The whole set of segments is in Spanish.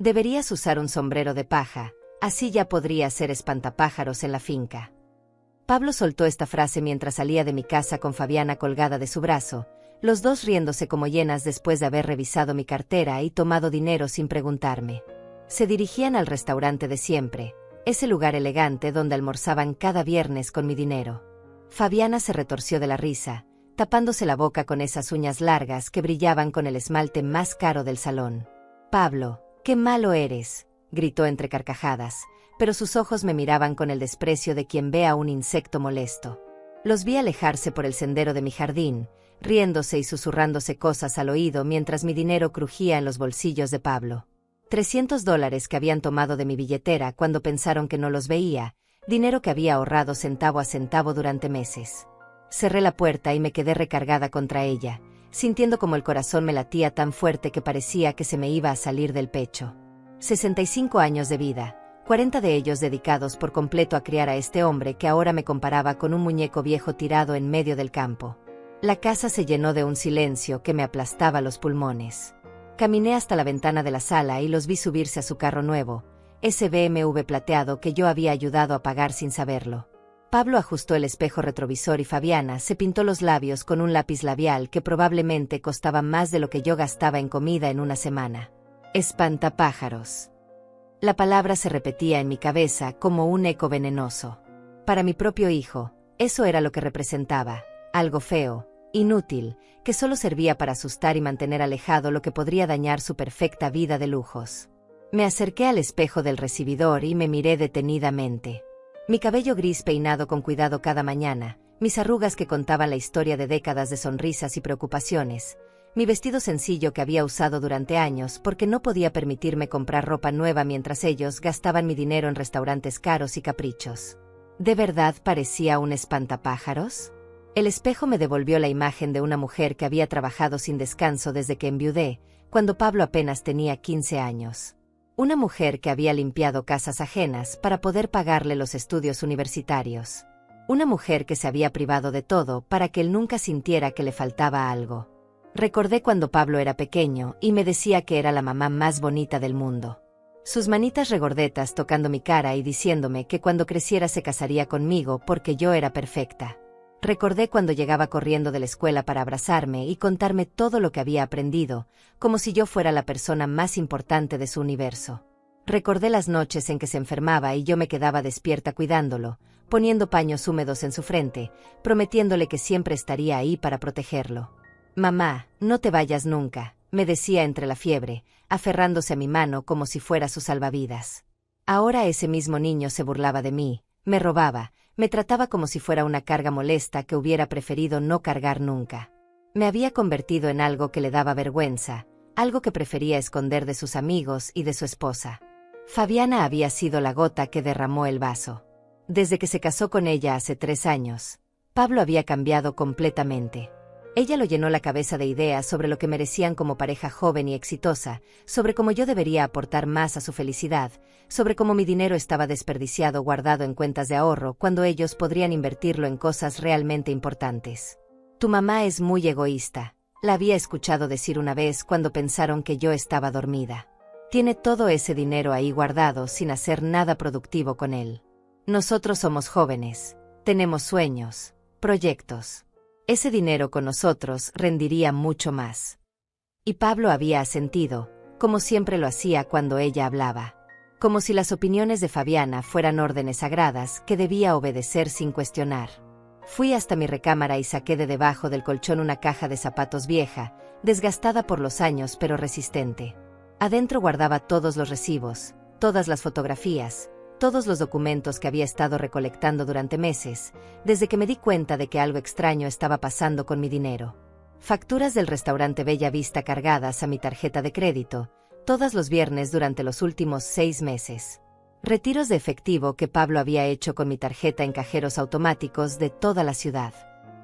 Deberías usar un sombrero de paja, así ya podría ser espantapájaros en la finca. Pablo soltó esta frase mientras salía de mi casa con Fabiana colgada de su brazo, los dos riéndose como hienas después de haber revisado mi cartera y tomado dinero sin preguntarme. Se dirigían al restaurante de siempre, ese lugar elegante donde almorzaban cada viernes con mi dinero. Fabiana se retorció de la risa, tapándose la boca con esas uñas largas que brillaban con el esmalte más caro del salón. «Pablo, qué malo eres», gritó entre carcajadas, pero sus ojos me miraban con el desprecio de quien ve a un insecto molesto. Los vi alejarse por el sendero de mi jardín, riéndose y susurrándose cosas al oído mientras mi dinero crujía en los bolsillos de Pablo. $300 que habían tomado de mi billetera cuando pensaron que no los veía, dinero que había ahorrado centavo a centavo durante meses. Cerré la puerta y me quedé recargada contra ella, sintiendo como el corazón me latía tan fuerte que parecía que se me iba a salir del pecho. 65 años de vida, 40 de ellos dedicados por completo a criar a este hombre que ahora me comparaba con un muñeco viejo tirado en medio del campo. La casa se llenó de un silencio que me aplastaba los pulmones. Caminé hasta la ventana de la sala y los vi subirse a su carro nuevo, ese BMW plateado que yo había ayudado a pagar sin saberlo. Pablo ajustó el espejo retrovisor y Fabiana se pintó los labios con un lápiz labial que probablemente costaba más de lo que yo gastaba en comida en una semana. Espantapájaros. La palabra se repetía en mi cabeza como un eco venenoso. Para mi propio hijo, eso era lo que representaba, algo feo, inútil, que solo servía para asustar y mantener alejado lo que podría dañar su perfecta vida de lujos. Me acerqué al espejo del recibidor y me miré detenidamente. Mi cabello gris peinado con cuidado cada mañana, mis arrugas que contaban la historia de décadas de sonrisas y preocupaciones, mi vestido sencillo que había usado durante años porque no podía permitirme comprar ropa nueva mientras ellos gastaban mi dinero en restaurantes caros y caprichos. ¿De verdad parecía un espantapájaros? El espejo me devolvió la imagen de una mujer que había trabajado sin descanso desde que enviudé, cuando Pablo apenas tenía 15 años. Una mujer que había limpiado casas ajenas para poder pagarle los estudios universitarios. Una mujer que se había privado de todo para que él nunca sintiera que le faltaba algo. Recordé cuando Pablo era pequeño y me decía que era la mamá más bonita del mundo. Sus manitas regordetas tocando mi cara y diciéndome que cuando creciera se casaría conmigo porque yo era perfecta. Recordé cuando llegaba corriendo de la escuela para abrazarme y contarme todo lo que había aprendido, como si yo fuera la persona más importante de su universo. Recordé las noches en que se enfermaba y yo me quedaba despierta cuidándolo, poniendo paños húmedos en su frente, prometiéndole que siempre estaría ahí para protegerlo. «Mamá, no te vayas nunca», me decía entre la fiebre, aferrándose a mi mano como si fuera su salvavidas. Ahora ese mismo niño se burlaba de mí, me robaba, me trataba como si fuera una carga molesta que hubiera preferido no cargar nunca. Me había convertido en algo que le daba vergüenza, algo que prefería esconder de sus amigos y de su esposa. Fabiana había sido la gota que derramó el vaso. Desde que se casó con ella hace 3 años, Pablo había cambiado completamente. Ella lo llenó la cabeza de ideas sobre lo que merecían como pareja joven y exitosa, sobre cómo yo debería aportar más a su felicidad, sobre cómo mi dinero estaba desperdiciado guardado en cuentas de ahorro cuando ellos podrían invertirlo en cosas realmente importantes. «Tu mamá es muy egoísta», la había escuchado decir una vez cuando pensaron que yo estaba dormida. «Tiene todo ese dinero ahí guardado sin hacer nada productivo con él. Nosotros somos jóvenes, tenemos sueños, proyectos. Ese dinero con nosotros rendiría mucho más». Y Pablo había asentido, como siempre lo hacía cuando ella hablaba. Como si las opiniones de Fabiana fueran órdenes sagradas que debía obedecer sin cuestionar. Fui hasta mi recámara y saqué de debajo del colchón una caja de zapatos vieja, desgastada por los años pero resistente. Adentro guardaba todos los recibos, todas las fotografías, todos los documentos que había estado recolectando durante meses, desde que me di cuenta de que algo extraño estaba pasando con mi dinero. Facturas del restaurante Bella Vista cargadas a mi tarjeta de crédito, todos los viernes durante los últimos 6 meses. Retiros de efectivo que Pablo había hecho con mi tarjeta en cajeros automáticos de toda la ciudad.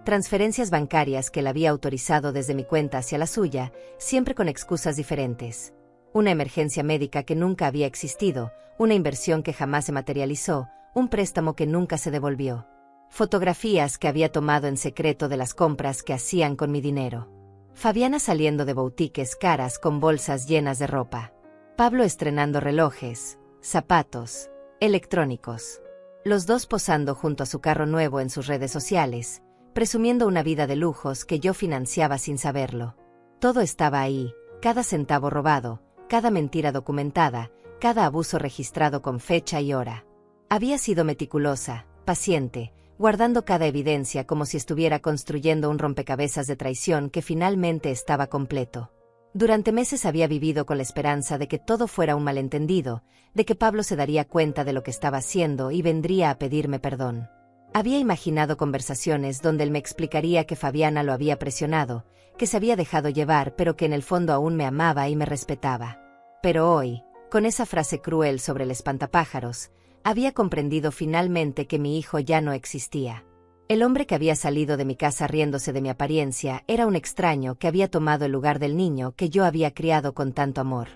Transferencias bancarias que él había autorizado desde mi cuenta hacia la suya, siempre con excusas diferentes. Una emergencia médica que nunca había existido, una inversión que jamás se materializó, un préstamo que nunca se devolvió. Fotografías que había tomado en secreto de las compras que hacían con mi dinero. Fabiana saliendo de boutiques caras con bolsas llenas de ropa. Pablo estrenando relojes, zapatos, electrónicos. Los dos posando junto a su carro nuevo en sus redes sociales, presumiendo una vida de lujos que yo financiaba sin saberlo. Todo estaba ahí, cada centavo robado, cada mentira documentada, cada abuso registrado con fecha y hora. Había sido meticulosa, paciente, guardando cada evidencia como si estuviera construyendo un rompecabezas de traición que finalmente estaba completo. Durante meses había vivido con la esperanza de que todo fuera un malentendido, de que Pablo se daría cuenta de lo que estaba haciendo y vendría a pedirme perdón. Había imaginado conversaciones donde él me explicaría que Fabiana lo había presionado, que se había dejado llevar pero que en el fondo aún me amaba y me respetaba. Pero hoy, con esa frase cruel sobre el espantapájaros, había comprendido finalmente que mi hijo ya no existía. El hombre que había salido de mi casa riéndose de mi apariencia era un extraño que había tomado el lugar del niño que yo había criado con tanto amor.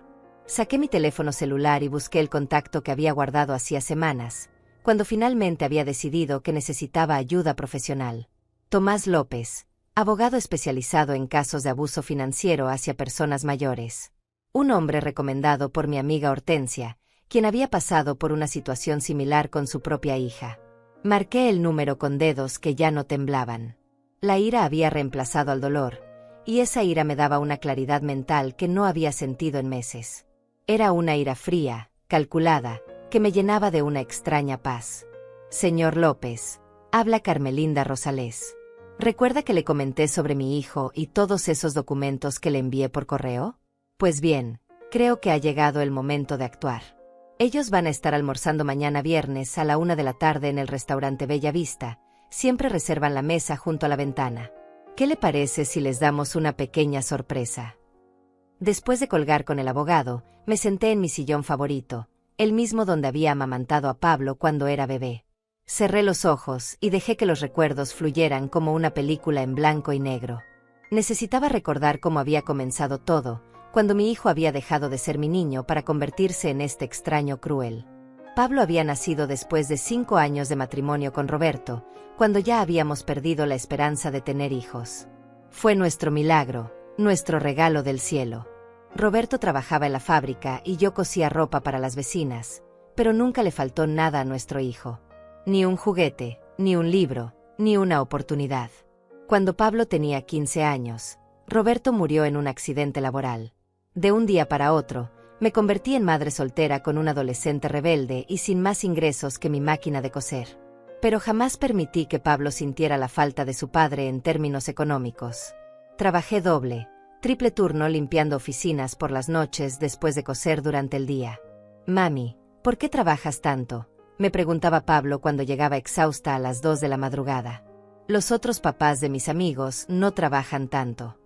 Saqué mi teléfono celular y busqué el contacto que había guardado hacía semanas, cuando finalmente había decidido que necesitaba ayuda profesional. Tomás López, abogado especializado en casos de abuso financiero hacia personas mayores. Un hombre recomendado por mi amiga Hortensia, quien había pasado por una situación similar con su propia hija. Marqué el número con dedos que ya no temblaban. La ira había reemplazado al dolor, y esa ira me daba una claridad mental que no había sentido en meses. Era una ira fría, calculada, que me llenaba de una extraña paz. Señor López, habla Carmelinda Rosales. ¿Recuerda que le comenté sobre mi hijo y todos esos documentos que le envié por correo? Pues bien, creo que ha llegado el momento de actuar. Ellos van a estar almorzando mañana viernes a la 1 de la tarde en el restaurante Bella Vista. Siempre reservan la mesa junto a la ventana. ¿Qué le parece si les damos una pequeña sorpresa? Después de colgar con el abogado, me senté en mi sillón favorito, el mismo donde había amamantado a Pablo cuando era bebé. Cerré los ojos y dejé que los recuerdos fluyeran como una película en blanco y negro. Necesitaba recordar cómo había comenzado todo, cuando mi hijo había dejado de ser mi niño para convertirse en este extraño cruel. Pablo había nacido después de 5 años de matrimonio con Roberto, cuando ya habíamos perdido la esperanza de tener hijos. Fue nuestro milagro, nuestro regalo del cielo. Roberto trabajaba en la fábrica y yo cosía ropa para las vecinas, pero nunca le faltó nada a nuestro hijo. Ni un juguete, ni un libro, ni una oportunidad. Cuando Pablo tenía 15 años, Roberto murió en un accidente laboral. De un día para otro, me convertí en madre soltera con un adolescente rebelde y sin más ingresos que mi máquina de coser. Pero jamás permití que Pablo sintiera la falta de su padre en términos económicos. Trabajé doble, triple turno limpiando oficinas por las noches después de coser durante el día. Mami, ¿por qué trabajas tanto?, me preguntaba Pablo cuando llegaba exhausta a las 2 de la madrugada. Los otros papás de mis amigos no trabajan tanto.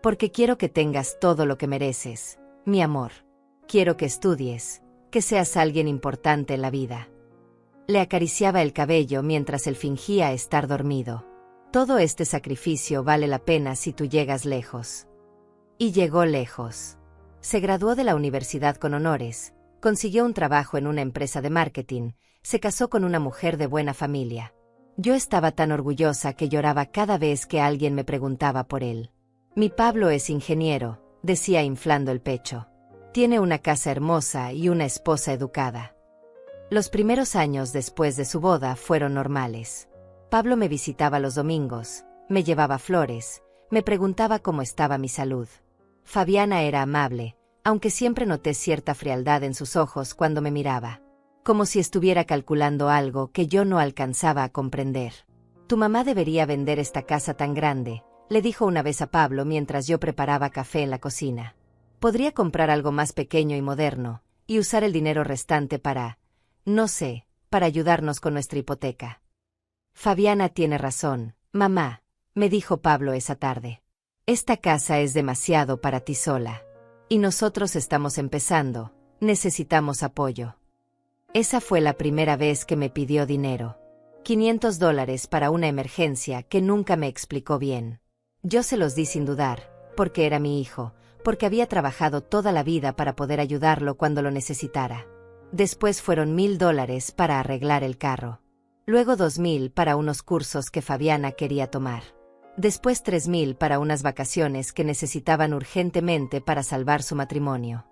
Porque quiero que tengas todo lo que mereces, mi amor. Quiero que estudies, que seas alguien importante en la vida. Le acariciaba el cabello mientras él fingía estar dormido. Todo este sacrificio vale la pena si tú llegas lejos. Y llegó lejos. Se graduó de la universidad con honores, consiguió un trabajo en una empresa de marketing, se casó con una mujer de buena familia. Yo estaba tan orgullosa que lloraba cada vez que alguien me preguntaba por él. Mi Pablo es ingeniero, decía inflando el pecho. Tiene una casa hermosa y una esposa educada. Los primeros años después de su boda fueron normales. Pablo me visitaba los domingos, me llevaba flores, me preguntaba cómo estaba mi salud. Fabiana era amable, aunque siempre noté cierta frialdad en sus ojos cuando me miraba. Como si estuviera calculando algo que yo no alcanzaba a comprender. Tu mamá debería vender esta casa tan grande, le dijo una vez a Pablo mientras yo preparaba café en la cocina. Podría comprar algo más pequeño y moderno, y usar el dinero restante para, no sé, para ayudarnos con nuestra hipoteca. Fabiana tiene razón, mamá, me dijo Pablo esa tarde. Esta casa es demasiado para ti sola. Y nosotros estamos empezando, necesitamos apoyo. Esa fue la primera vez que me pidió dinero. $500 para una emergencia que nunca me explicó bien. Yo se los di sin dudar, porque era mi hijo, porque había trabajado toda la vida para poder ayudarlo cuando lo necesitara. Después fueron $1000 para arreglar el carro. Luego 2000 para unos cursos que Fabiana quería tomar. Después 3000 para unas vacaciones que necesitaban urgentemente para salvar su matrimonio.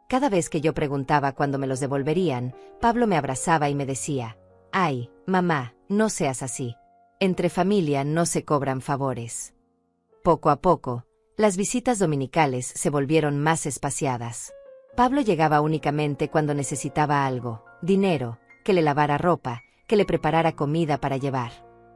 Cada vez que yo preguntaba cuándo me los devolverían, Pablo me abrazaba y me decía: «Ay, mamá, no seas así. Entre familia no se cobran favores». Poco a poco, las visitas dominicales se volvieron más espaciadas. Pablo llegaba únicamente cuando necesitaba algo: dinero, que le lavara ropa, que le preparara comida para llevar.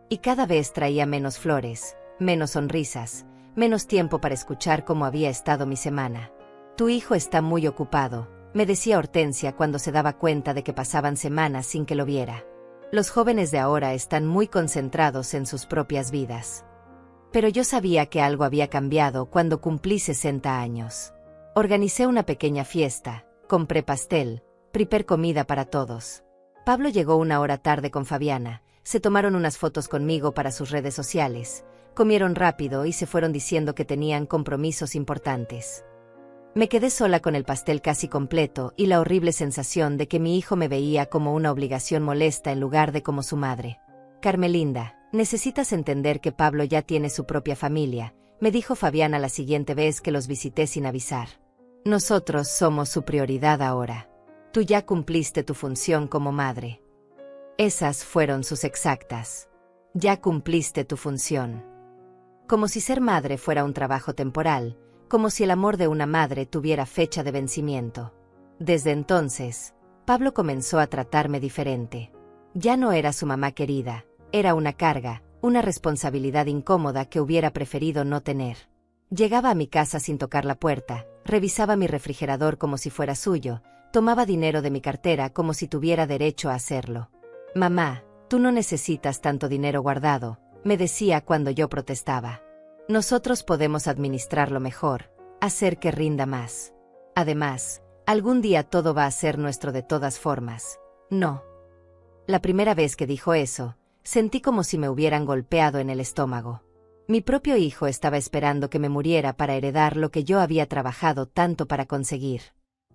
Y cada vez traía menos flores, menos sonrisas, menos tiempo para escuchar cómo había estado mi semana. «Tu hijo está muy ocupado», me decía Hortensia cuando se daba cuenta de que pasaban semanas sin que lo viera. «Los jóvenes de ahora están muy concentrados en sus propias vidas». Pero yo sabía que algo había cambiado cuando cumplí 60 años. Organicé una pequeña fiesta, compré pastel, preparé comida para todos. Pablo llegó una hora tarde con Fabiana, se tomaron unas fotos conmigo para sus redes sociales, comieron rápido y se fueron diciendo que tenían compromisos importantes. Me quedé sola con el pastel casi completo y la horrible sensación de que mi hijo me veía como una obligación molesta en lugar de como su madre. «Carmelinda, necesitas entender que Pablo ya tiene su propia familia», me dijo Fabiana la siguiente vez que los visité sin avisar. «Nosotros somos su prioridad ahora. Tú ya cumpliste tu función como madre». Esas fueron sus exactas. «Ya cumpliste tu función». Como si ser madre fuera un trabajo temporal, como si el amor de una madre tuviera fecha de vencimiento. Desde entonces, Pablo comenzó a tratarme diferente. Ya no era su mamá querida, era una carga, una responsabilidad incómoda que hubiera preferido no tener. Llegaba a mi casa sin tocar la puerta, revisaba mi refrigerador como si fuera suyo, tomaba dinero de mi cartera como si tuviera derecho a hacerlo. «Mamá, tú no necesitas tanto dinero guardado», me decía cuando yo protestaba. «Nosotros podemos administrarlo mejor, hacer que rinda más. Además, algún día todo va a ser nuestro de todas formas, ¿no?». La primera vez que dijo eso, sentí como si me hubieran golpeado en el estómago. Mi propio hijo estaba esperando que me muriera para heredar lo que yo había trabajado tanto para conseguir.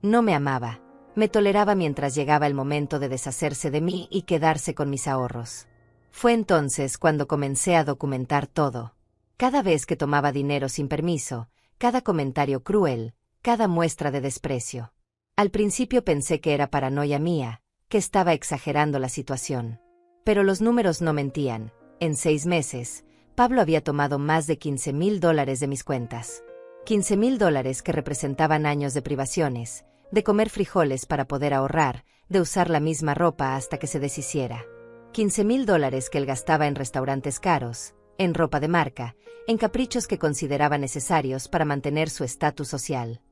No me amaba, me toleraba mientras llegaba el momento de deshacerse de mí y quedarse con mis ahorros. Fue entonces cuando comencé a documentar todo. Cada vez que tomaba dinero sin permiso, cada comentario cruel, cada muestra de desprecio. Al principio pensé que era paranoia mía, que estaba exagerando la situación. Pero los números no mentían. En 6 meses, Pablo había tomado más de $15,000 de mis cuentas. $15,000 que representaban años de privaciones, de comer frijoles para poder ahorrar, de usar la misma ropa hasta que se deshiciera. $15,000 que él gastaba en restaurantes caros, en ropa de marca, en caprichos que consideraba necesarios para mantener su estatus social.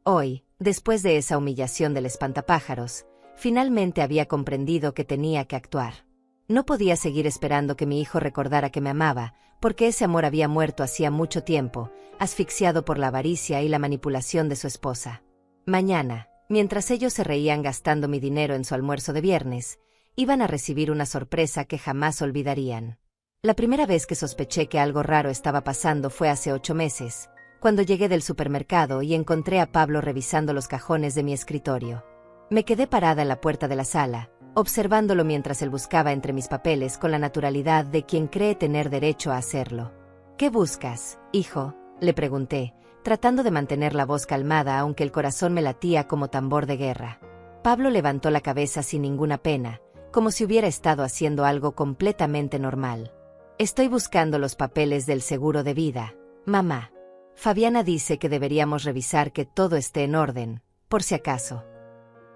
Hoy, después de esa humillación del espantapájaros, finalmente había comprendido que tenía que actuar. No podía seguir esperando que mi hijo recordara que me amaba, porque ese amor había muerto hacía mucho tiempo, asfixiado por la avaricia y la manipulación de su esposa. Mañana, mientras ellos se reían gastando mi dinero en su almuerzo de viernes, iban a recibir una sorpresa que jamás olvidarían. La primera vez que sospeché que algo raro estaba pasando fue hace 8 meses, cuando llegué del supermercado y encontré a Pablo revisando los cajones de mi escritorio. Me quedé parada en la puerta de la sala, observándolo mientras él buscaba entre mis papeles con la naturalidad de quien cree tener derecho a hacerlo. «¿Qué buscas, hijo?», le pregunté, tratando de mantener la voz calmada aunque el corazón me latía como tambor de guerra. Pablo levantó la cabeza sin ninguna pena, como si hubiera estado haciendo algo completamente normal. «Estoy buscando los papeles del seguro de vida, mamá. Fabiana dice que deberíamos revisar que todo esté en orden, por si acaso».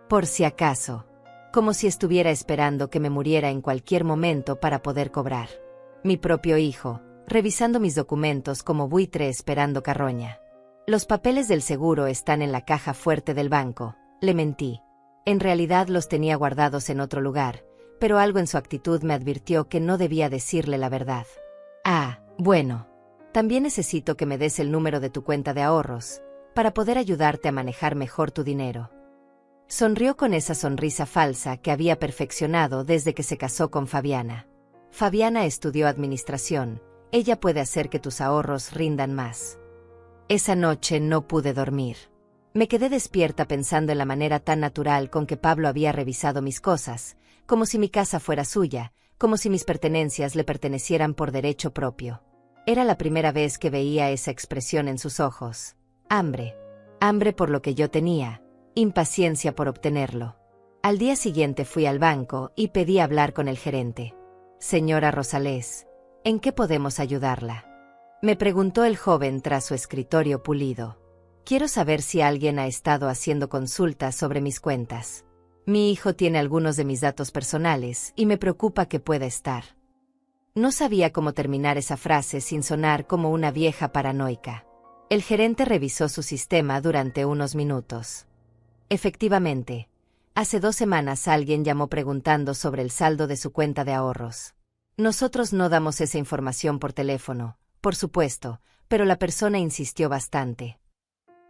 Por si acaso. Como si estuviera esperando que me muriera en cualquier momento para poder cobrar. Mi propio hijo, revisando mis documentos como buitre esperando carroña. «Los papeles del seguro están en la caja fuerte del banco», le mentí. En realidad los tenía guardados en otro lugar, pero algo en su actitud me advirtió que no debía decirle la verdad. «Ah, bueno. También necesito que me des el número de tu cuenta de ahorros, para poder ayudarte a manejar mejor tu dinero». Sonrió con esa sonrisa falsa que había perfeccionado desde que se casó con Fabiana. «Fabiana estudió administración, ella puede hacer que tus ahorros rindan más». Esa noche no pude dormir. Me quedé despierta pensando en la manera tan natural con que Pablo había revisado mis cosas, como si mi casa fuera suya, como si mis pertenencias le pertenecieran por derecho propio. Era la primera vez que veía esa expresión en sus ojos. Hambre. Hambre por lo que yo tenía, impaciencia por obtenerlo. Al día siguiente fui al banco y pedí hablar con el gerente. Señora Rosales, ¿en qué podemos ayudarla?, me preguntó el joven tras su escritorio pulido. Quiero saber si alguien ha estado haciendo consultas sobre mis cuentas. Mi hijo tiene algunos de mis datos personales y me preocupa que pueda estar. No sabía cómo terminar esa frase sin sonar como una vieja paranoica. El gerente revisó su sistema durante unos minutos. Efectivamente, hace 2 semanas alguien llamó preguntando sobre el saldo de su cuenta de ahorros. Nosotros no damos esa información por teléfono, por supuesto, pero la persona insistió bastante.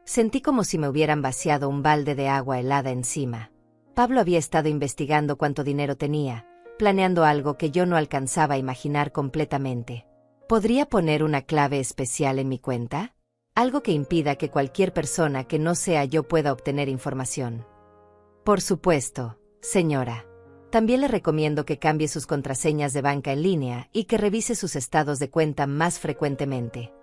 Sentí como si me hubieran vaciado un balde de agua helada encima. Pablo había estado investigando cuánto dinero tenía, planeando algo que yo no alcanzaba a imaginar completamente. ¿Podría poner una clave especial en mi cuenta? Algo que impida que cualquier persona que no sea yo pueda obtener información. Por supuesto, señora. También le recomiendo que cambie sus contraseñas de banca en línea y que revise sus estados de cuenta más frecuentemente.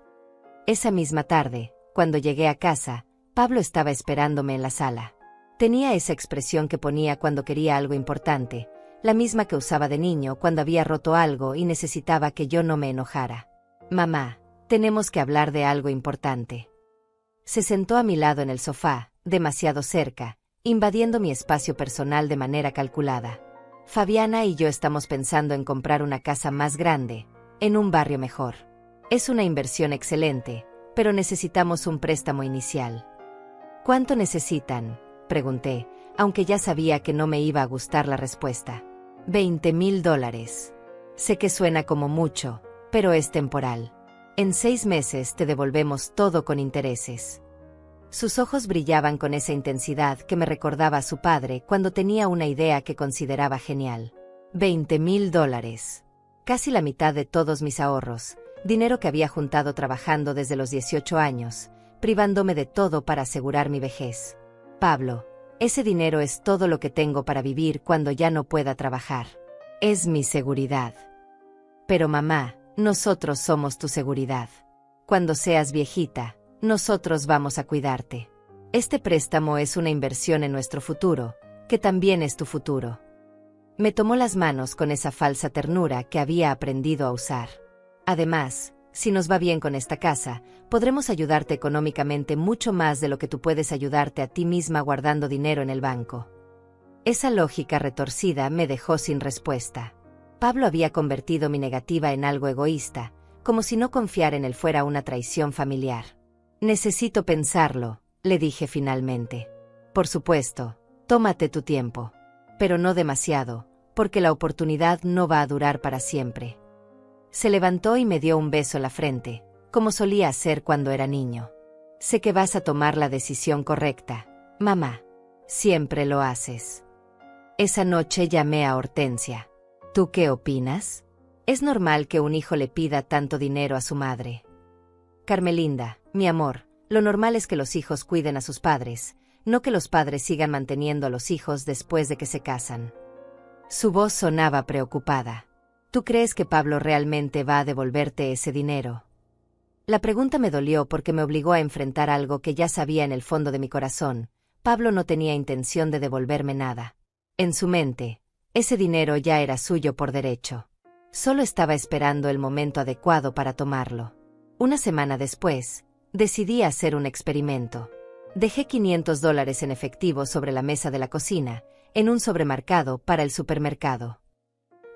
Esa misma tarde, cuando llegué a casa, Pablo estaba esperándome en la sala. Tenía esa expresión que ponía cuando quería algo importante, la misma que usaba de niño cuando había roto algo y necesitaba que yo no me enojara. Mamá, tenemos que hablar de algo importante. Se sentó a mi lado en el sofá, demasiado cerca, invadiendo mi espacio personal de manera calculada. Fabiana y yo estamos pensando en comprar una casa más grande, en un barrio mejor. Es una inversión excelente, pero necesitamos un préstamo inicial. ¿Cuánto necesitan?, pregunté, aunque ya sabía que no me iba a gustar la respuesta. $20,000. Sé que suena como mucho, pero es temporal. En 6 meses te devolvemos todo con intereses. Sus ojos brillaban con esa intensidad que me recordaba a su padre cuando tenía una idea que consideraba genial. $20,000. Casi la mitad de todos mis ahorros, dinero que había juntado trabajando desde los 18 años, privándome de todo para asegurar mi vejez. Pablo, ese dinero es todo lo que tengo para vivir cuando ya no pueda trabajar. Es mi seguridad. Pero mamá, nosotros somos tu seguridad. Cuando seas viejita, nosotros vamos a cuidarte. Este préstamo es una inversión en nuestro futuro, que también es tu futuro. Me tomó las manos con esa falsa ternura que había aprendido a usar. Además, si nos va bien con esta casa, podremos ayudarte económicamente mucho más de lo que tú puedes ayudarte a ti misma guardando dinero en el banco. Esa lógica retorcida me dejó sin respuesta. Pablo había convertido mi negativa en algo egoísta, como si no confiar en él fuera una traición familiar. Necesito pensarlo, le dije finalmente. Por supuesto, tómate tu tiempo. Pero no demasiado, porque la oportunidad no va a durar para siempre. Se levantó y me dio un beso en la frente, como solía hacer cuando era niño. Sé que vas a tomar la decisión correcta, mamá. Siempre lo haces. Esa noche llamé a Hortensia. ¿Tú qué opinas? ¿Es normal que un hijo le pida tanto dinero a su madre? Carmelinda, mi amor, lo normal es que los hijos cuiden a sus padres, no que los padres sigan manteniendo a los hijos después de que se casan. Su voz sonaba preocupada. ¿Tú crees que Pablo realmente va a devolverte ese dinero? La pregunta me dolió porque me obligó a enfrentar algo que ya sabía en el fondo de mi corazón. Pablo no tenía intención de devolverme nada. En su mente, ese dinero ya era suyo por derecho. Solo estaba esperando el momento adecuado para tomarlo. Una semana después, decidí hacer un experimento. Dejé $500 en efectivo sobre la mesa de la cocina, en un sobremarcado para el supermercado.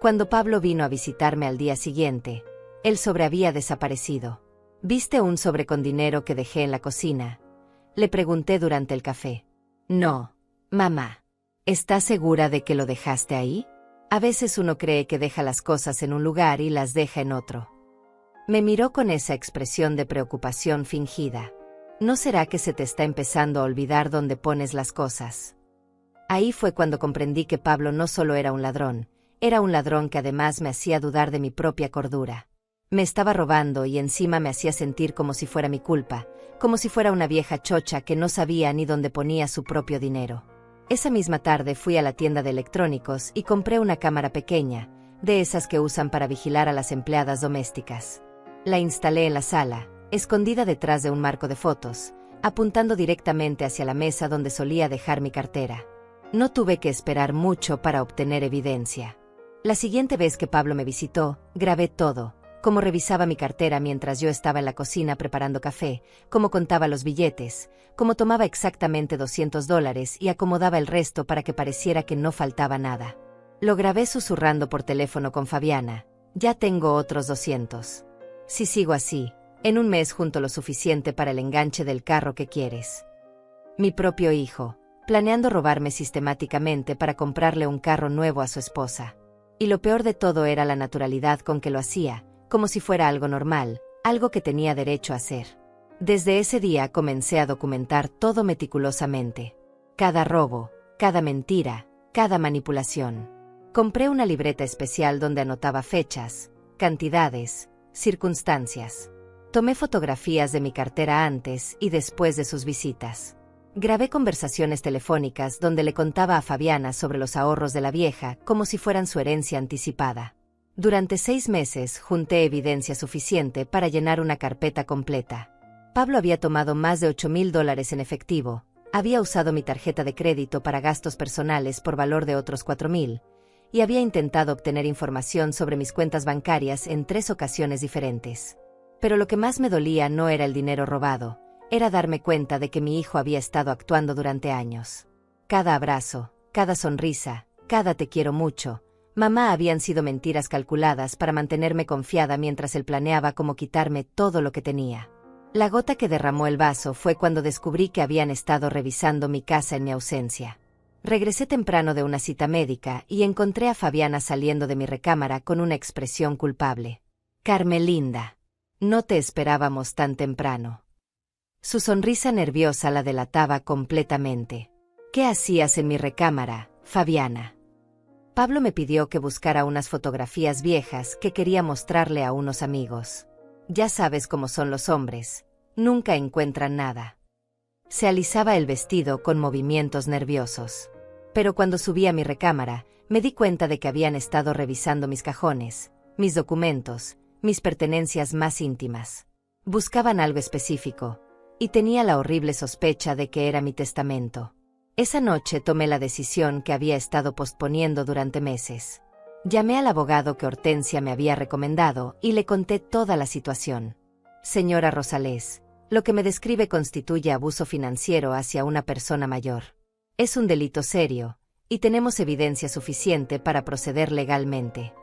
Cuando Pablo vino a visitarme al día siguiente, el sobre había desaparecido. ¿Viste un sobre con dinero que dejé en la cocina?, le pregunté durante el café. No, mamá. ¿Estás segura de que lo dejaste ahí? A veces uno cree que deja las cosas en un lugar y las deja en otro. Me miró con esa expresión de preocupación fingida. ¿No será que se te está empezando a olvidar dónde pones las cosas? Ahí fue cuando comprendí que Pablo no solo era un ladrón que además me hacía dudar de mi propia cordura. Me estaba robando y encima me hacía sentir como si fuera mi culpa, como si fuera una vieja chocha que no sabía ni dónde ponía su propio dinero. Esa misma tarde fui a la tienda de electrónicos y compré una cámara pequeña, de esas que usan para vigilar a las empleadas domésticas. La instalé en la sala, escondida detrás de un marco de fotos, apuntando directamente hacia la mesa donde solía dejar mi cartera. No tuve que esperar mucho para obtener evidencia. La siguiente vez que Pablo me visitó, grabé todo, cómo revisaba mi cartera mientras yo estaba en la cocina preparando café, cómo contaba los billetes, cómo tomaba exactamente $200 y acomodaba el resto para que pareciera que no faltaba nada. Lo grabé susurrando por teléfono con Fabiana. Ya tengo otros 200. Si sigo así, en un mes junto lo suficiente para el enganche del carro que quieres. Mi propio hijo, planeando robarme sistemáticamente para comprarle un carro nuevo a su esposa. Y lo peor de todo era la naturalidad con que lo hacía, como si fuera algo normal, algo que tenía derecho a hacer. Desde ese día comencé a documentar todo meticulosamente. Cada robo, cada mentira, cada manipulación. Compré una libreta especial donde anotaba fechas, cantidades, circunstancias. Tomé fotografías de mi cartera antes y después de sus visitas. Grabé conversaciones telefónicas donde le contaba a Fabiana sobre los ahorros de la vieja como si fueran su herencia anticipada. Durante 6 meses junté evidencia suficiente para llenar una carpeta completa. Pablo había tomado más de $8,000 en efectivo, había usado mi tarjeta de crédito para gastos personales por valor de otros $4,000, y había intentado obtener información sobre mis cuentas bancarias en 3 ocasiones diferentes. Pero lo que más me dolía no era el dinero robado, era darme cuenta de que mi hijo había estado actuando durante años. Cada abrazo, cada sonrisa, cada te quiero mucho, mamá habían sido mentiras calculadas para mantenerme confiada mientras él planeaba cómo quitarme todo lo que tenía. La gota que derramó el vaso fue cuando descubrí que habían estado revisando mi casa en mi ausencia. Regresé temprano de una cita médica y encontré a Fabiana saliendo de mi recámara con una expresión culpable. Carmelinda, no te esperábamos tan temprano. Su sonrisa nerviosa la delataba completamente. ¿Qué hacías en mi recámara, Fabiana? Pablo me pidió que buscara unas fotografías viejas que quería mostrarle a unos amigos. Ya sabes cómo son los hombres, nunca encuentran nada. Se alisaba el vestido con movimientos nerviosos. Pero cuando subí a mi recámara, me di cuenta de que habían estado revisando mis cajones, mis documentos, mis pertenencias más íntimas. Buscaban algo específico, y tenía la horrible sospecha de que era mi testamento. Esa noche tomé la decisión que había estado posponiendo durante meses. Llamé al abogado que Hortensia me había recomendado y le conté toda la situación. Señora Rosales, lo que me describe constituye abuso financiero hacia una persona mayor. Es un delito serio, y tenemos evidencia suficiente para proceder legalmente.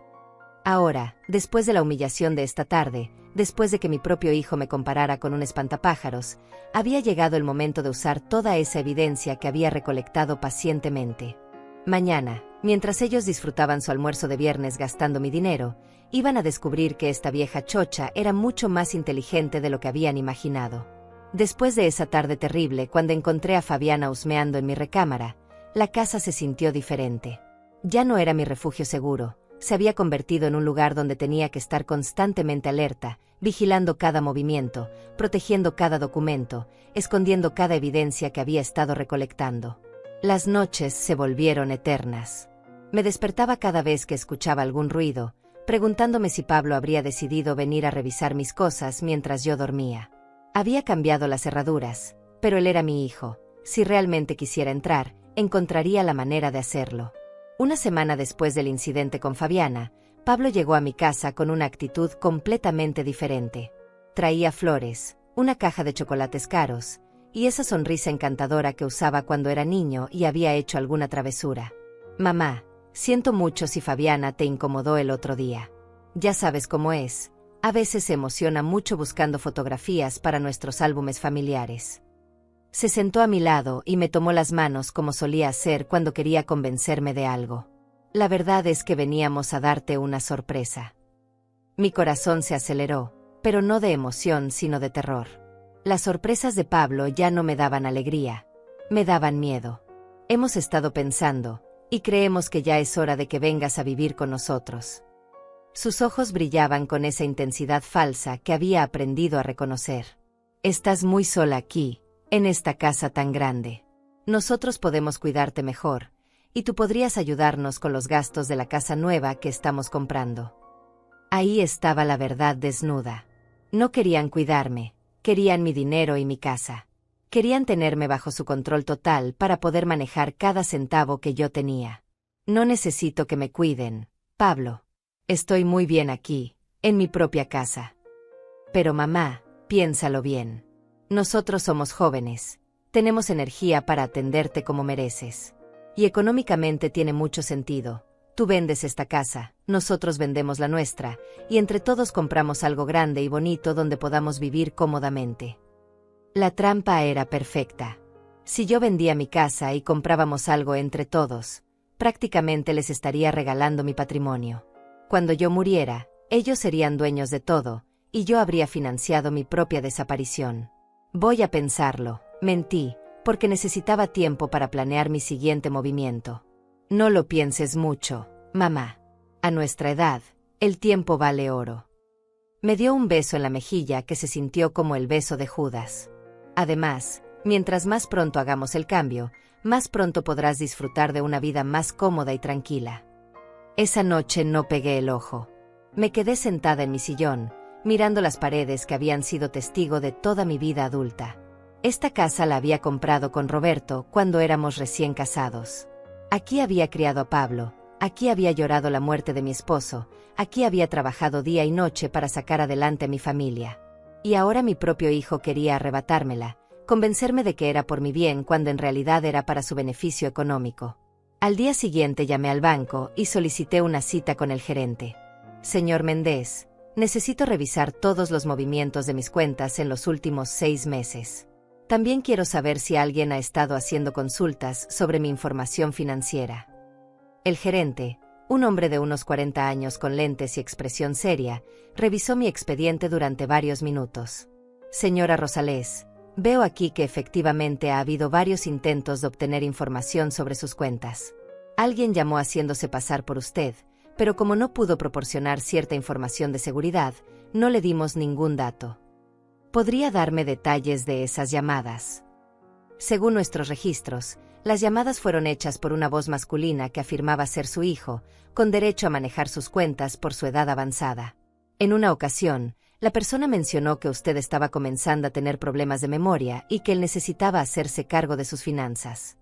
Ahora, después de la humillación de esta tarde, después de que mi propio hijo me comparara con un espantapájaros, había llegado el momento de usar toda esa evidencia que había recolectado pacientemente. Mañana, mientras ellos disfrutaban su almuerzo de viernes gastando mi dinero, iban a descubrir que esta vieja chocha era mucho más inteligente de lo que habían imaginado. Después de esa tarde terrible, cuando encontré a Fabiana husmeando en mi recámara, la casa se sintió diferente. Ya no era mi refugio seguro. Se había convertido en un lugar donde tenía que estar constantemente alerta, vigilando cada movimiento, protegiendo cada documento, escondiendo cada evidencia que había estado recolectando. Las noches se volvieron eternas. Me despertaba cada vez que escuchaba algún ruido, preguntándome si Pablo habría decidido venir a revisar mis cosas mientras yo dormía. Había cambiado las cerraduras, pero él era mi hijo. Si realmente quisiera entrar, encontraría la manera de hacerlo. Una semana después del incidente con Fabiana, Pablo llegó a mi casa con una actitud completamente diferente. Traía flores, una caja de chocolates caros, y esa sonrisa encantadora que usaba cuando era niño y había hecho alguna travesura. Mamá, siento mucho si Fabiana te incomodó el otro día. Ya sabes cómo es, a veces se emociona mucho buscando fotografías para nuestros álbumes familiares. Se sentó a mi lado y me tomó las manos como solía hacer cuando quería convencerme de algo. La verdad es que veníamos a darte una sorpresa. Mi corazón se aceleró, pero no de emoción sino de terror. Las sorpresas de Pablo ya no me daban alegría, me daban miedo. Hemos estado pensando, y creemos que ya es hora de que vengas a vivir con nosotros. Sus ojos brillaban con esa intensidad falsa que había aprendido a reconocer. Estás muy sola aquí, en esta casa tan grande. Nosotros podemos cuidarte mejor, y tú podrías ayudarnos con los gastos de la casa nueva que estamos comprando. Ahí estaba la verdad desnuda. No querían cuidarme, querían mi dinero y mi casa. Querían tenerme bajo su control total para poder manejar cada centavo que yo tenía. No necesito que me cuiden, Pablo. Estoy muy bien aquí, en mi propia casa. Pero mamá, piénsalo bien. Nosotros somos jóvenes. Tenemos energía para atenderte como mereces. Y económicamente tiene mucho sentido. Tú vendes esta casa, nosotros vendemos la nuestra, y entre todos compramos algo grande y bonito donde podamos vivir cómodamente. La trampa era perfecta. Si yo vendía mi casa y comprábamos algo entre todos, prácticamente les estaría regalando mi patrimonio. Cuando yo muriera, ellos serían dueños de todo, y yo habría financiado mi propia desaparición. Voy a pensarlo, mentí, porque necesitaba tiempo para planear mi siguiente movimiento. No lo pienses mucho, mamá. A nuestra edad, el tiempo vale oro. Me dio un beso en la mejilla que se sintió como el beso de Judas. Además, mientras más pronto hagamos el cambio, más pronto podrás disfrutar de una vida más cómoda y tranquila. Esa noche no pegué el ojo. Me quedé sentada en mi sillón, mirando las paredes que habían sido testigo de toda mi vida adulta. Esta casa la había comprado con Roberto cuando éramos recién casados. Aquí había criado a Pablo, aquí había llorado la muerte de mi esposo, aquí había trabajado día y noche para sacar adelante a mi familia. Y ahora mi propio hijo quería arrebatármela, convencerme de que era por mi bien cuando en realidad era para su beneficio económico. Al día siguiente llamé al banco y solicité una cita con el gerente. Señor Méndez, necesito revisar todos los movimientos de mis cuentas en los últimos 6 meses. También quiero saber si alguien ha estado haciendo consultas sobre mi información financiera. El gerente, un hombre de unos 40 años con lentes y expresión seria, revisó mi expediente durante varios minutos. Señora Rosales, veo aquí que efectivamente ha habido varios intentos de obtener información sobre sus cuentas. Alguien llamó haciéndose pasar por usted, pero como no pudo proporcionar cierta información de seguridad, no le dimos ningún dato. ¿Podría darme detalles de esas llamadas? Según nuestros registros, las llamadas fueron hechas por una voz masculina que afirmaba ser su hijo, con derecho a manejar sus cuentas por su edad avanzada. En una ocasión, la persona mencionó que usted estaba comenzando a tener problemas de memoria y que él necesitaba hacerse cargo de sus finanzas.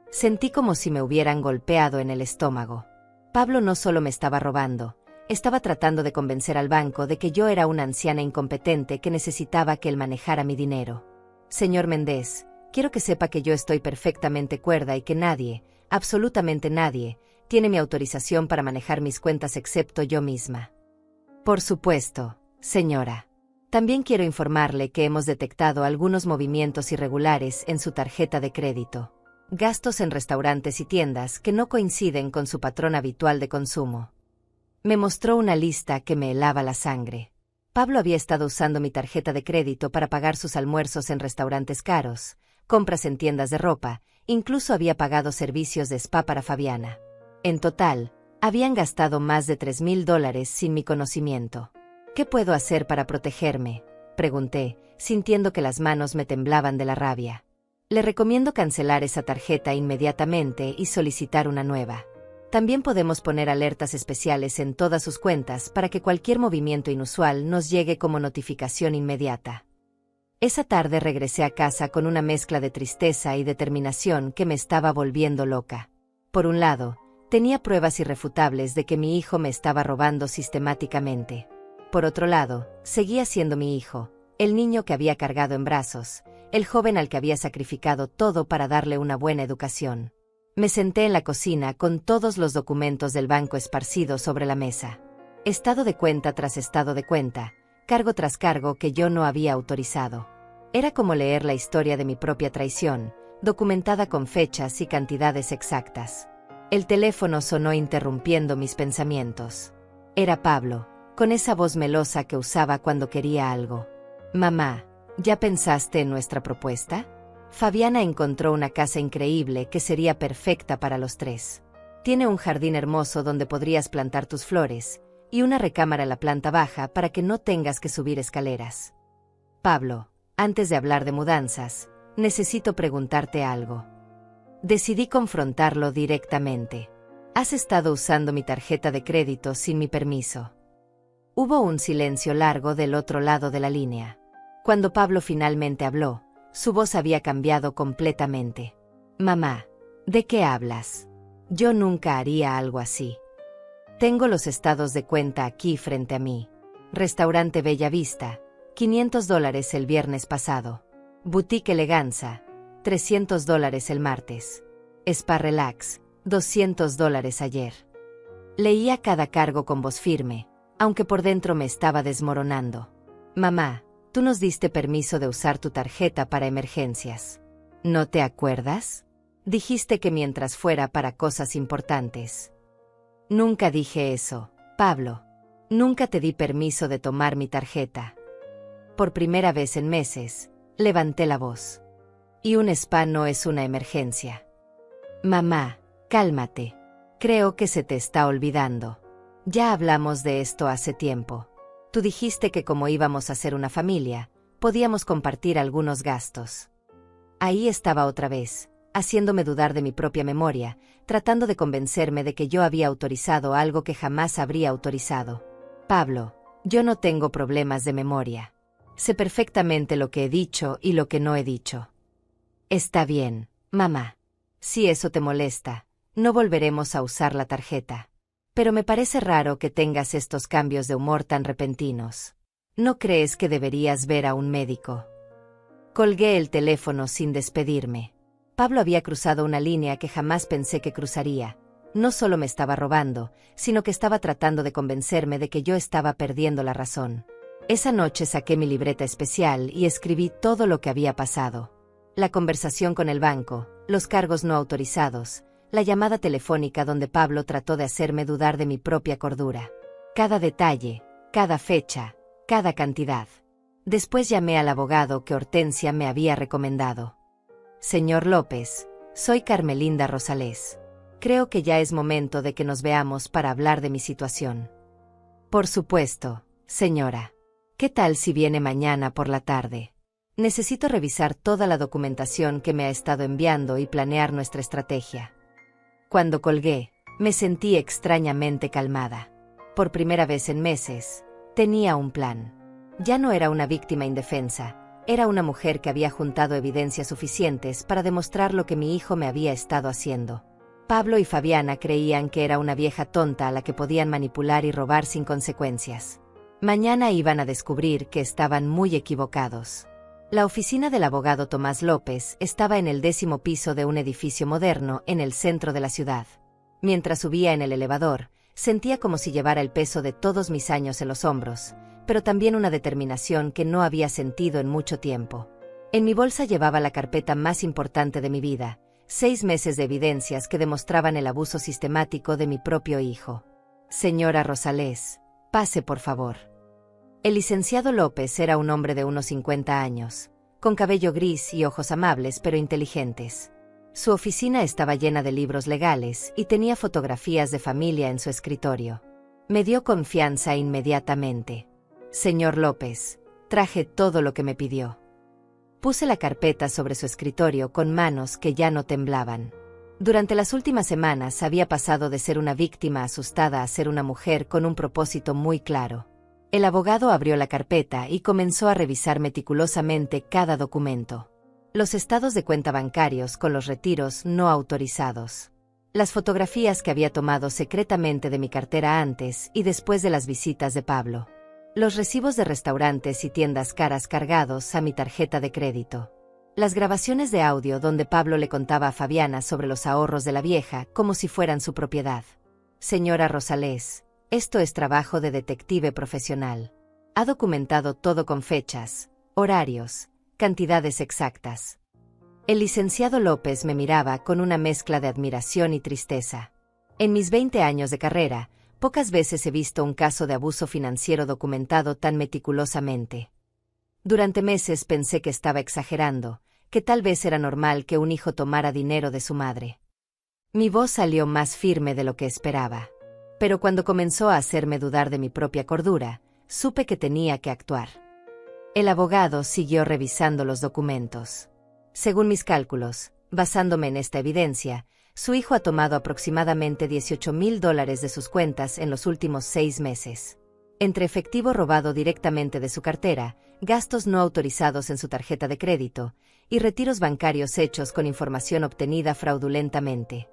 Sentí como si me hubieran golpeado en el estómago. Pablo no solo me estaba robando, estaba tratando de convencer al banco de que yo era una anciana incompetente que necesitaba que él manejara mi dinero. Señor Méndez, quiero que sepa que yo estoy perfectamente cuerda y que nadie, absolutamente nadie, tiene mi autorización para manejar mis cuentas excepto yo misma. Por supuesto, señora. También quiero informarle que hemos detectado algunos movimientos irregulares en su tarjeta de crédito. Gastos en restaurantes y tiendas que no coinciden con su patrón habitual de consumo. Me mostró una lista que me helaba la sangre. Pablo había estado usando mi tarjeta de crédito para pagar sus almuerzos en restaurantes caros, compras en tiendas de ropa, incluso había pagado servicios de spa para Fabiana. En total, habían gastado más de $3,000 sin mi conocimiento. ¿Qué puedo hacer para protegerme?, pregunté, sintiendo que las manos me temblaban de la rabia. Le recomiendo cancelar esa tarjeta inmediatamente y solicitar una nueva. También podemos poner alertas especiales en todas sus cuentas para que cualquier movimiento inusual nos llegue como notificación inmediata. Esa tarde regresé a casa con una mezcla de tristeza y determinación que me estaba volviendo loca. Por un lado, tenía pruebas irrefutables de que mi hijo me estaba robando sistemáticamente. Por otro lado, seguía siendo mi hijo, el niño que había cargado en brazos, el joven al que había sacrificado todo para darle una buena educación. Me senté en la cocina con todos los documentos del banco esparcidos sobre la mesa. Estado de cuenta tras estado de cuenta, cargo tras cargo que yo no había autorizado. Era como leer la historia de mi propia traición, documentada con fechas y cantidades exactas. El teléfono sonó interrumpiendo mis pensamientos. Era Pablo, con esa voz melosa que usaba cuando quería algo. Mamá, ¿ya pensaste en nuestra propuesta? Fabiana encontró una casa increíble que sería perfecta para los 3. Tiene un jardín hermoso donde podrías plantar tus flores, y una recámara en la planta baja para que no tengas que subir escaleras. Pablo, antes de hablar de mudanzas, necesito preguntarte algo. Decidí confrontarlo directamente. Has estado usando mi tarjeta de crédito sin mi permiso. Hubo un silencio largo del otro lado de la línea. Cuando Pablo finalmente habló, Su voz había cambiado completamente. Mamá, ¿de qué hablas? Yo nunca haría algo así. Tengo los estados de cuenta aquí frente a mí. Restaurante Bella Vista, $500 el viernes pasado. Boutique Eleganza, $300 el martes. Spa Relax, $200 ayer. Leía cada cargo con voz firme, aunque por dentro me estaba desmoronando. Mamá, tú nos diste permiso de usar tu tarjeta para emergencias. ¿No te acuerdas? Dijiste que mientras fuera para cosas importantes. Nunca dije eso, Pablo. Nunca te di permiso de tomar mi tarjeta. Por primera vez en meses, levanté la voz. Y un spa no es una emergencia. Mamá, cálmate. Creo que se te está olvidando. Ya hablamos de esto hace tiempo. Tú dijiste que como íbamos a ser una familia, podíamos compartir algunos gastos. Ahí estaba otra vez, haciéndome dudar de mi propia memoria, tratando de convencerme de que yo había autorizado algo que jamás habría autorizado. Pablo, yo no tengo problemas de memoria. Sé perfectamente lo que he dicho y lo que no he dicho. Está bien, mamá. Si eso te molesta, no volveremos a usar la tarjeta. Pero me parece raro que tengas estos cambios de humor tan repentinos. ¿No crees que deberías ver a un médico? Colgué el teléfono sin despedirme. Pablo había cruzado una línea que jamás pensé que cruzaría. No solo me estaba robando, sino que estaba tratando de convencerme de que yo estaba perdiendo la razón. Esa noche saqué mi libreta especial y escribí todo lo que había pasado. La conversación con el banco, los cargos no autorizados, la llamada telefónica donde Pablo trató de hacerme dudar de mi propia cordura. Cada detalle, cada fecha, cada cantidad. Después llamé al abogado que Hortensia me había recomendado. Señor López, soy Carmelinda Rosales. Creo que ya es momento de que nos veamos para hablar de mi situación. Por supuesto, señora. ¿Qué tal si viene mañana por la tarde? Necesito revisar toda la documentación que me ha estado enviando y planear nuestra estrategia. Cuando colgué, me sentí extrañamente calmada. Por primera vez en meses, tenía un plan. Ya no era una víctima indefensa, era una mujer que había juntado evidencias suficientes para demostrar lo que mi hijo me había estado haciendo. Pablo y Fabiana creían que era una vieja tonta a la que podían manipular y robar sin consecuencias. Mañana iban a descubrir que estaban muy equivocados. La oficina del abogado Tomás López estaba en el 10º piso de un edificio moderno en el centro de la ciudad. Mientras subía en el elevador, sentía como si llevara el peso de todos mis años en los hombros, pero también una determinación que no había sentido en mucho tiempo. En mi bolsa llevaba la carpeta más importante de mi vida, 6 meses de evidencias que demostraban el abuso sistemático de mi propio hijo. Señora Rosales, pase por favor. El licenciado López era un hombre de unos 50 años, con cabello gris y ojos amables pero inteligentes. Su oficina estaba llena de libros legales y tenía fotografías de familia en su escritorio. Me dio confianza inmediatamente. Señor López, traje todo lo que me pidió. Puse la carpeta sobre su escritorio con manos que ya no temblaban. Durante las últimas semanas había pasado de ser una víctima asustada a ser una mujer con un propósito muy claro. El abogado abrió la carpeta y comenzó a revisar meticulosamente cada documento. Los estados de cuenta bancarios con los retiros no autorizados. Las fotografías que había tomado secretamente de mi cartera antes y después de las visitas de Pablo. Los recibos de restaurantes y tiendas caras cargados a mi tarjeta de crédito. Las grabaciones de audio donde Pablo le contaba a Fabiana sobre los ahorros de la vieja como si fueran su propiedad. Señora Rosales, esto es trabajo de detective profesional. Ha documentado todo con fechas, horarios, cantidades exactas. El licenciado López me miraba con una mezcla de admiración y tristeza. En mis 20 años de carrera, pocas veces he visto un caso de abuso financiero documentado tan meticulosamente. Durante meses pensé que estaba exagerando, que tal vez era normal que un hijo tomara dinero de su madre. Mi voz salió más firme de lo que esperaba. Pero cuando comenzó a hacerme dudar de mi propia cordura, supe que tenía que actuar. El abogado siguió revisando los documentos. Según mis cálculos, basándome en esta evidencia, su hijo ha tomado aproximadamente $18,000 de sus cuentas en los últimos 6 meses. Entre efectivo robado directamente de su cartera, gastos no autorizados en su tarjeta de crédito, y retiros bancarios hechos con información obtenida fraudulentamente.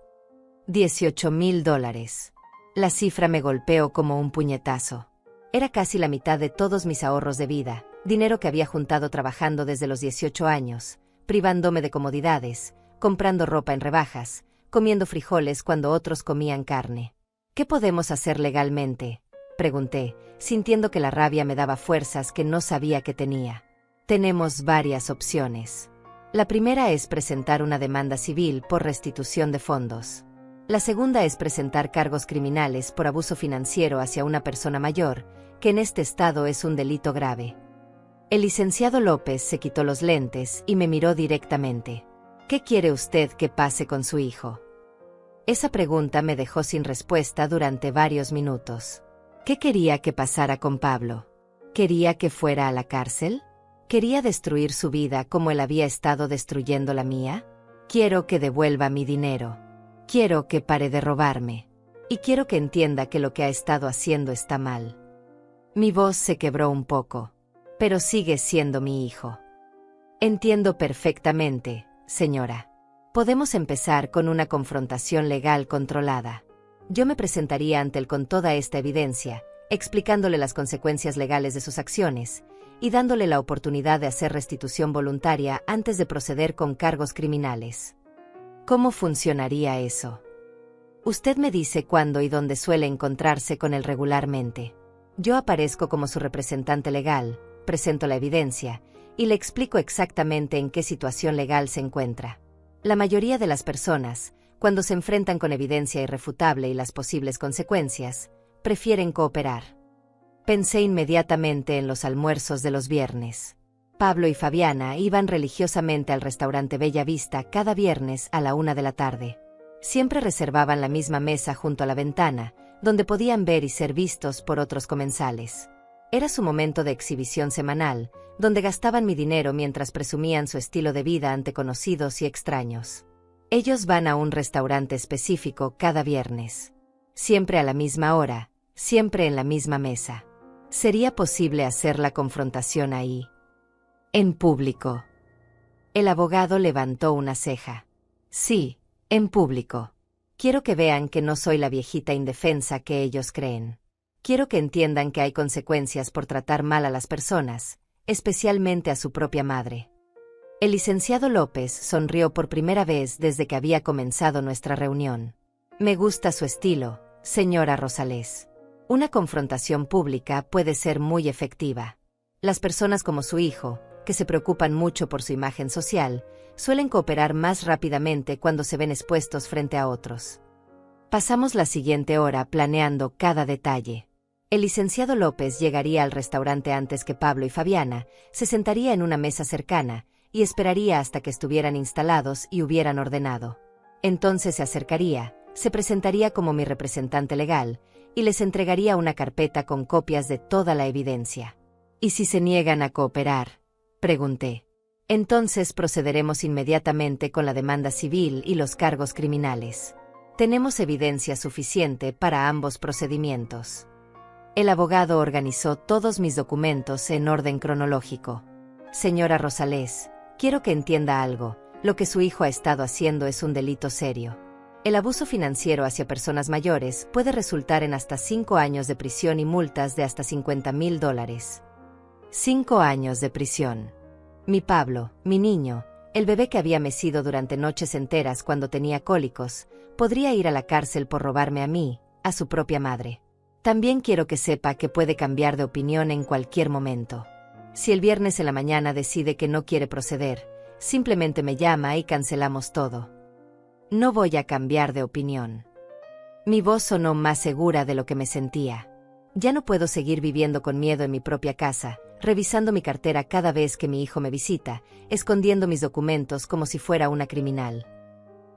$18,000. La cifra me golpeó como un puñetazo. Era casi la mitad de todos mis ahorros de vida, dinero que había juntado trabajando desde los 18 años, privándome de comodidades, comprando ropa en rebajas, comiendo frijoles cuando otros comían carne. ¿Qué podemos hacer legalmente?, pregunté, sintiendo que la rabia me daba fuerzas que no sabía que tenía. Tenemos varias opciones. La primera es presentar una demanda civil por restitución de fondos. La segunda es presentar cargos criminales por abuso financiero hacia una persona mayor, que en este estado es un delito grave. El licenciado López se quitó los lentes y me miró directamente. ¿Qué quiere usted que pase con su hijo? Esa pregunta me dejó sin respuesta durante varios minutos. ¿Qué quería que pasara con Pablo? ¿Quería que fuera a la cárcel? ¿Quería destruir su vida como él había estado destruyendo la mía? Quiero que devuelva mi dinero. Quiero que pare de robarme. Y quiero que entienda que lo que ha estado haciendo está mal. Mi voz se quebró un poco. Pero sigue siendo mi hijo. Entiendo perfectamente, señora. Podemos empezar con una confrontación legal controlada. Yo me presentaría ante él con toda esta evidencia, explicándole las consecuencias legales de sus acciones, y dándole la oportunidad de hacer restitución voluntaria antes de proceder con cargos criminales. ¿Cómo funcionaría eso? Usted me dice cuándo y dónde suele encontrarse con él regularmente. Yo aparezco como su representante legal, presento la evidencia, y le explico exactamente en qué situación legal se encuentra. La mayoría de las personas, cuando se enfrentan con evidencia irrefutable y las posibles consecuencias, prefieren cooperar. Pensé inmediatamente en los almuerzos de los viernes. Pablo y Fabiana iban religiosamente al restaurante Bella Vista cada viernes a la 1 de la tarde. Siempre reservaban la misma mesa junto a la ventana, donde podían ver y ser vistos por otros comensales. Era su momento de exhibición semanal, donde gastaban mi dinero mientras presumían su estilo de vida ante conocidos y extraños. Ellos van a un restaurante específico cada viernes. Siempre a la misma hora, siempre en la misma mesa. ¿Sería posible hacer la confrontación ahí? En público. El abogado levantó una ceja. Sí, en público. Quiero que vean que no soy la viejita indefensa que ellos creen. Quiero que entiendan que hay consecuencias por tratar mal a las personas, especialmente a su propia madre. El licenciado López sonrió por primera vez desde que había comenzado nuestra reunión. Me gusta su estilo, señora Rosales. Una confrontación pública puede ser muy efectiva. Las personas como su hijo, que se preocupan mucho por su imagen social, suelen cooperar más rápidamente cuando se ven expuestos frente a otros. Pasamos la siguiente hora planeando cada detalle. El licenciado López llegaría al restaurante antes que Pablo y Fabiana, se sentaría en una mesa cercana y esperaría hasta que estuvieran instalados y hubieran ordenado. Entonces se acercaría, se presentaría como mi representante legal y les entregaría una carpeta con copias de toda la evidencia. ¿Y si se niegan a cooperar?, pregunté. Entonces procederemos inmediatamente con la demanda civil y los cargos criminales. Tenemos evidencia suficiente para ambos procedimientos. El abogado organizó todos mis documentos en orden cronológico. Señora Rosales, quiero que entienda algo. Lo que su hijo ha estado haciendo es un delito serio. El abuso financiero hacia personas mayores puede resultar en hasta 5 años de prisión y multas de hasta $50,000. 5 años de prisión. Mi Pablo, mi niño, el bebé que había mecido durante noches enteras cuando tenía cólicos, podría ir a la cárcel por robarme a mí, a su propia madre. También quiero que sepa que puede cambiar de opinión en cualquier momento. Si el viernes en la mañana decide que no quiere proceder, simplemente me llama y cancelamos todo. No voy a cambiar de opinión. Mi voz sonó más segura de lo que me sentía. Ya no puedo seguir viviendo con miedo en mi propia casa, revisando mi cartera cada vez que mi hijo me visita, escondiendo mis documentos como si fuera una criminal.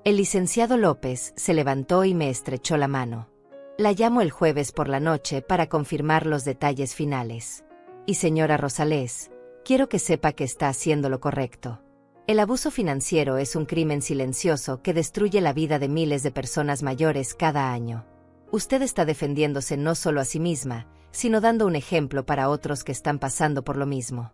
El licenciado López se levantó y me estrechó la mano. La llamo el jueves por la noche para confirmar los detalles finales. Y señora Rosales, quiero que sepa que está haciendo lo correcto. El abuso financiero es un crimen silencioso que destruye la vida de miles de personas mayores cada año. Usted está defendiéndose no solo a sí misma, sino dando un ejemplo para otros que están pasando por lo mismo.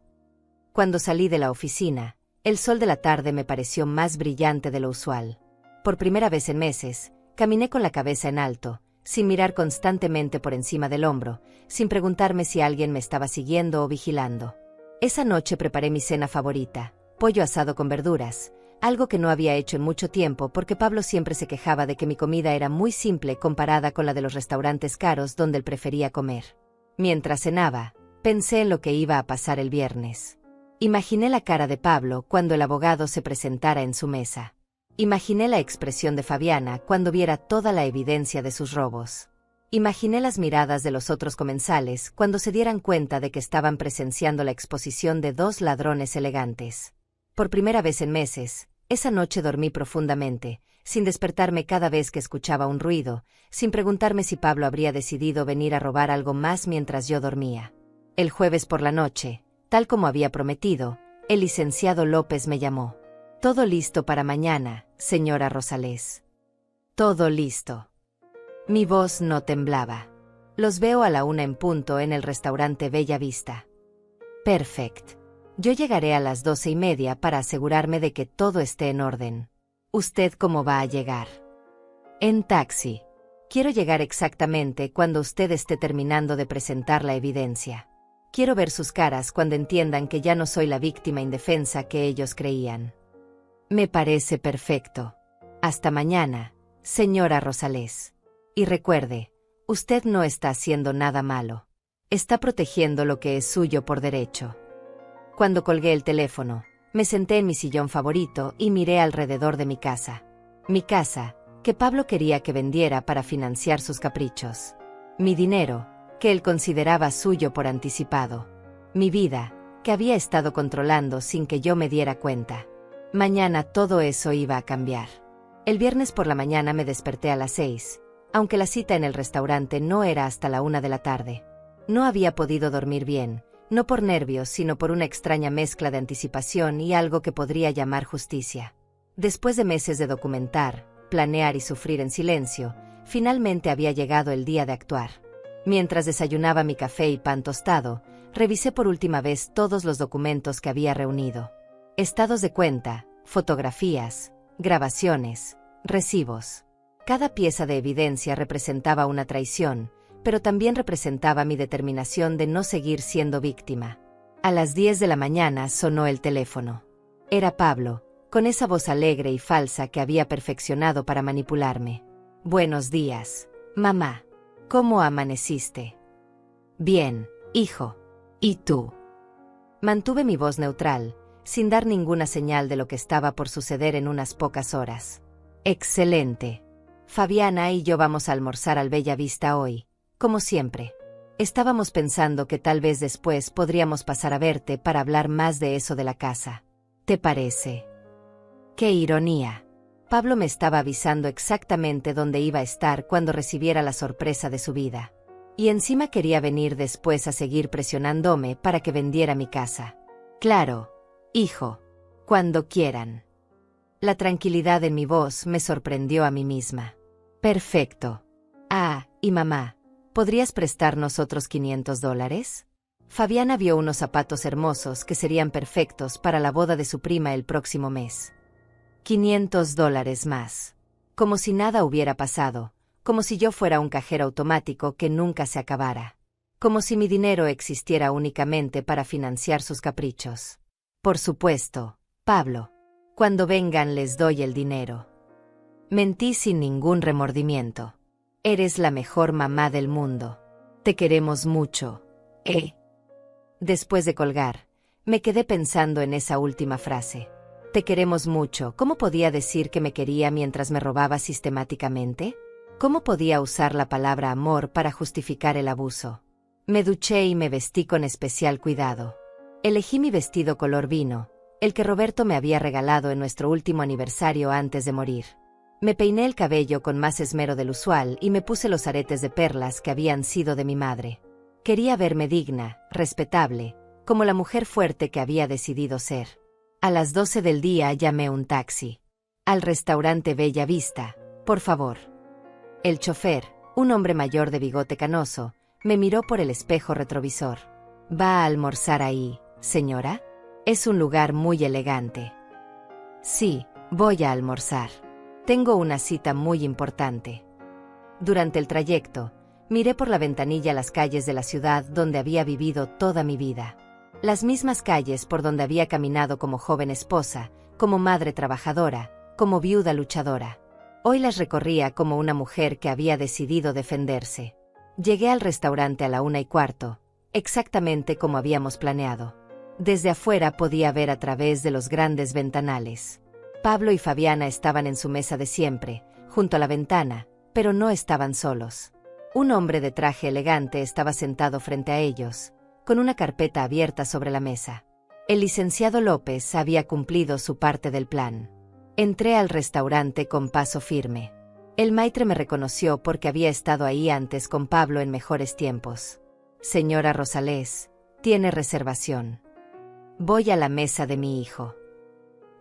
Cuando salí de la oficina, El sol de la tarde me pareció más brillante de lo usual. Por primera vez en meses, caminé con la cabeza en alto, sin mirar constantemente por encima del hombro, sin preguntarme si alguien me estaba siguiendo o vigilando. Esa noche preparé mi cena favorita, pollo asado con verduras, algo que no había hecho en mucho tiempo porque Pablo siempre se quejaba de que mi comida era muy simple comparada con la de los restaurantes caros donde él prefería comer. Mientras cenaba, pensé en lo que iba a pasar el viernes. Imaginé la cara de Pablo cuando el abogado se presentara en su mesa. Imaginé la expresión de Fabiana cuando viera toda la evidencia de sus robos. Imaginé las miradas de los otros comensales cuando se dieran cuenta de que estaban presenciando la exposición de dos ladrones elegantes. Por primera vez en meses, esa noche dormí profundamente, sin despertarme cada vez que escuchaba un ruido, sin preguntarme si Pablo habría decidido venir a robar algo más mientras yo dormía. El jueves por la noche, tal como había prometido, el licenciado López me llamó. «Todo listo para mañana, señora Rosales». «Todo listo». Mi voz no temblaba. «Los veo a la 1 en punto en el restaurante Bella Vista». «Perfect. Yo llegaré a las 12:30 para asegurarme de que todo esté en orden». «¿Usted cómo va a llegar?» «En taxi. Quiero llegar exactamente cuando usted esté terminando de presentar la evidencia. Quiero ver sus caras cuando entiendan que ya no soy la víctima indefensa que ellos creían». «Me parece perfecto. Hasta mañana, señora Rosales. Y recuerde, usted no está haciendo nada malo. Está protegiendo lo que es suyo por derecho». Cuando colgué el teléfono, me senté en mi sillón favorito y miré alrededor de mi casa. Mi casa, que Pablo quería que vendiera para financiar sus caprichos. Mi dinero, que él consideraba suyo por anticipado. Mi vida, que había estado controlando sin que yo me diera cuenta. Mañana todo eso iba a cambiar. El viernes por la mañana me desperté a las 6, aunque la cita en el restaurante no era hasta la 1 de la tarde. No había podido dormir bien, no por nervios sino por una extraña mezcla de anticipación y algo que podría llamar justicia. Después de meses de documentar, planear y sufrir en silencio, finalmente había llegado el día de actuar. Mientras desayunaba mi café y pan tostado, revisé por última vez todos los documentos que había reunido. Estados de cuenta, fotografías, grabaciones, recibos. Cada pieza de evidencia representaba una traición, pero también representaba mi determinación de no seguir siendo víctima. A las 10 de la mañana sonó el teléfono. Era Pablo, con esa voz alegre y falsa que había perfeccionado para manipularme. «Buenos días, mamá. ¿Cómo amaneciste?» «Bien, hijo. ¿Y tú?» Mantuve mi voz neutral, sin dar ninguna señal de lo que estaba por suceder en unas pocas horas. «Excelente. Fabiana y yo vamos a almorzar al Bella Vista hoy, como siempre. Estábamos pensando que tal vez después podríamos pasar a verte para hablar más de eso de la casa. ¿Te parece?» ¡Qué ironía! Pablo me estaba avisando exactamente dónde iba a estar cuando recibiera la sorpresa de su vida. Y encima quería venir después a seguir presionándome para que vendiera mi casa. «Claro, hijo. Cuando quieran». La tranquilidad en mi voz me sorprendió a mí misma. «Perfecto. Ah, y mamá, ¿podrías prestarnos otros $500? Fabiana vio unos zapatos hermosos que serían perfectos para la boda de su prima el próximo mes. $500 más. Como si nada hubiera pasado, como si yo fuera un cajero automático que nunca se acabara. Como si mi dinero existiera únicamente para financiar sus caprichos. «Por supuesto, Pablo. Cuando vengan les doy el dinero». Mentí sin ningún remordimiento. «Eres la mejor mamá del mundo. Te queremos mucho, ¿eh?» Después de colgar, me quedé pensando en esa última frase. «Te queremos mucho». ¿Cómo podía decir que me quería mientras me robaba sistemáticamente? ¿Cómo podía usar la palabra amor para justificar el abuso? Me duché y me vestí con especial cuidado. Elegí mi vestido color vino, el que Roberto me había regalado en nuestro último aniversario antes de morir. Me peiné el cabello con más esmero del usual y me puse los aretes de perlas que habían sido de mi madre. Quería verme digna, respetable, como la mujer fuerte que había decidido ser. A las 12 del día llamé un taxi. «Al restaurante Bella Vista, por favor». El chofer, un hombre mayor de bigote canoso, me miró por el espejo retrovisor. «¿Va a almorzar ahí, señora?» Es un lugar muy elegante. Sí, voy a almorzar. Tengo una cita muy importante. Durante el trayecto, miré por la ventanilla las calles de la ciudad donde había vivido toda mi vida. Las mismas calles por donde había caminado como joven esposa, como madre trabajadora, como viuda luchadora. Hoy las recorría como una mujer que había decidido defenderse. Llegué al restaurante a la 1:15, exactamente como habíamos planeado. Desde afuera podía ver a través de los grandes ventanales. Pablo y Fabiana estaban en su mesa de siempre, junto a la ventana, pero no estaban solos. Un hombre de traje elegante estaba sentado frente a ellos, con una carpeta abierta sobre la mesa. El licenciado López había cumplido su parte del plan. Entré al restaurante con paso firme. El maitre me reconoció porque había estado ahí antes con Pablo en mejores tiempos. Señora Rosales, tiene reservación. Voy a la mesa de mi hijo.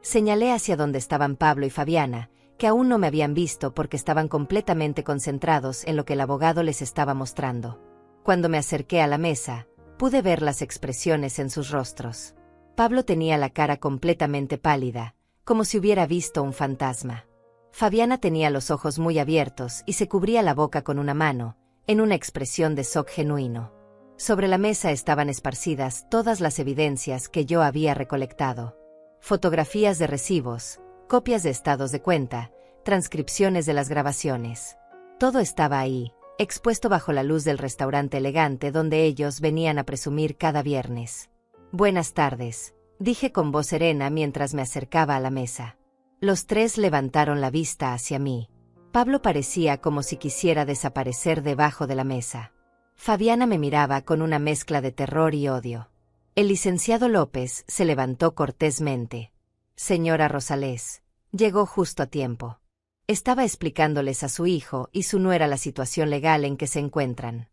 Señalé hacia donde estaban Pablo y Fabiana, que aún no me habían visto porque estaban completamente concentrados en lo que el abogado les estaba mostrando. Cuando me acerqué a la mesa, pude ver las expresiones en sus rostros. Pablo tenía la cara completamente pálida, como si hubiera visto un fantasma. Fabiana tenía los ojos muy abiertos y se cubría la boca con una mano, en una expresión de shock genuino. Sobre la mesa estaban esparcidas todas las evidencias que yo había recolectado. Fotografías de recibos, copias de estados de cuenta, transcripciones de las grabaciones. Todo estaba ahí, expuesto bajo la luz del restaurante elegante donde ellos venían a presumir cada viernes. Buenas tardes, dije con voz serena mientras me acercaba a la mesa. Los tres levantaron la vista hacia mí. Pablo parecía como si quisiera desaparecer debajo de la mesa. Fabiana me miraba con una mezcla de terror y odio. El licenciado López se levantó cortésmente. Señora Rosales, llegó justo a tiempo. Estaba explicándoles a su hijo y su nuera la situación legal en que se encuentran.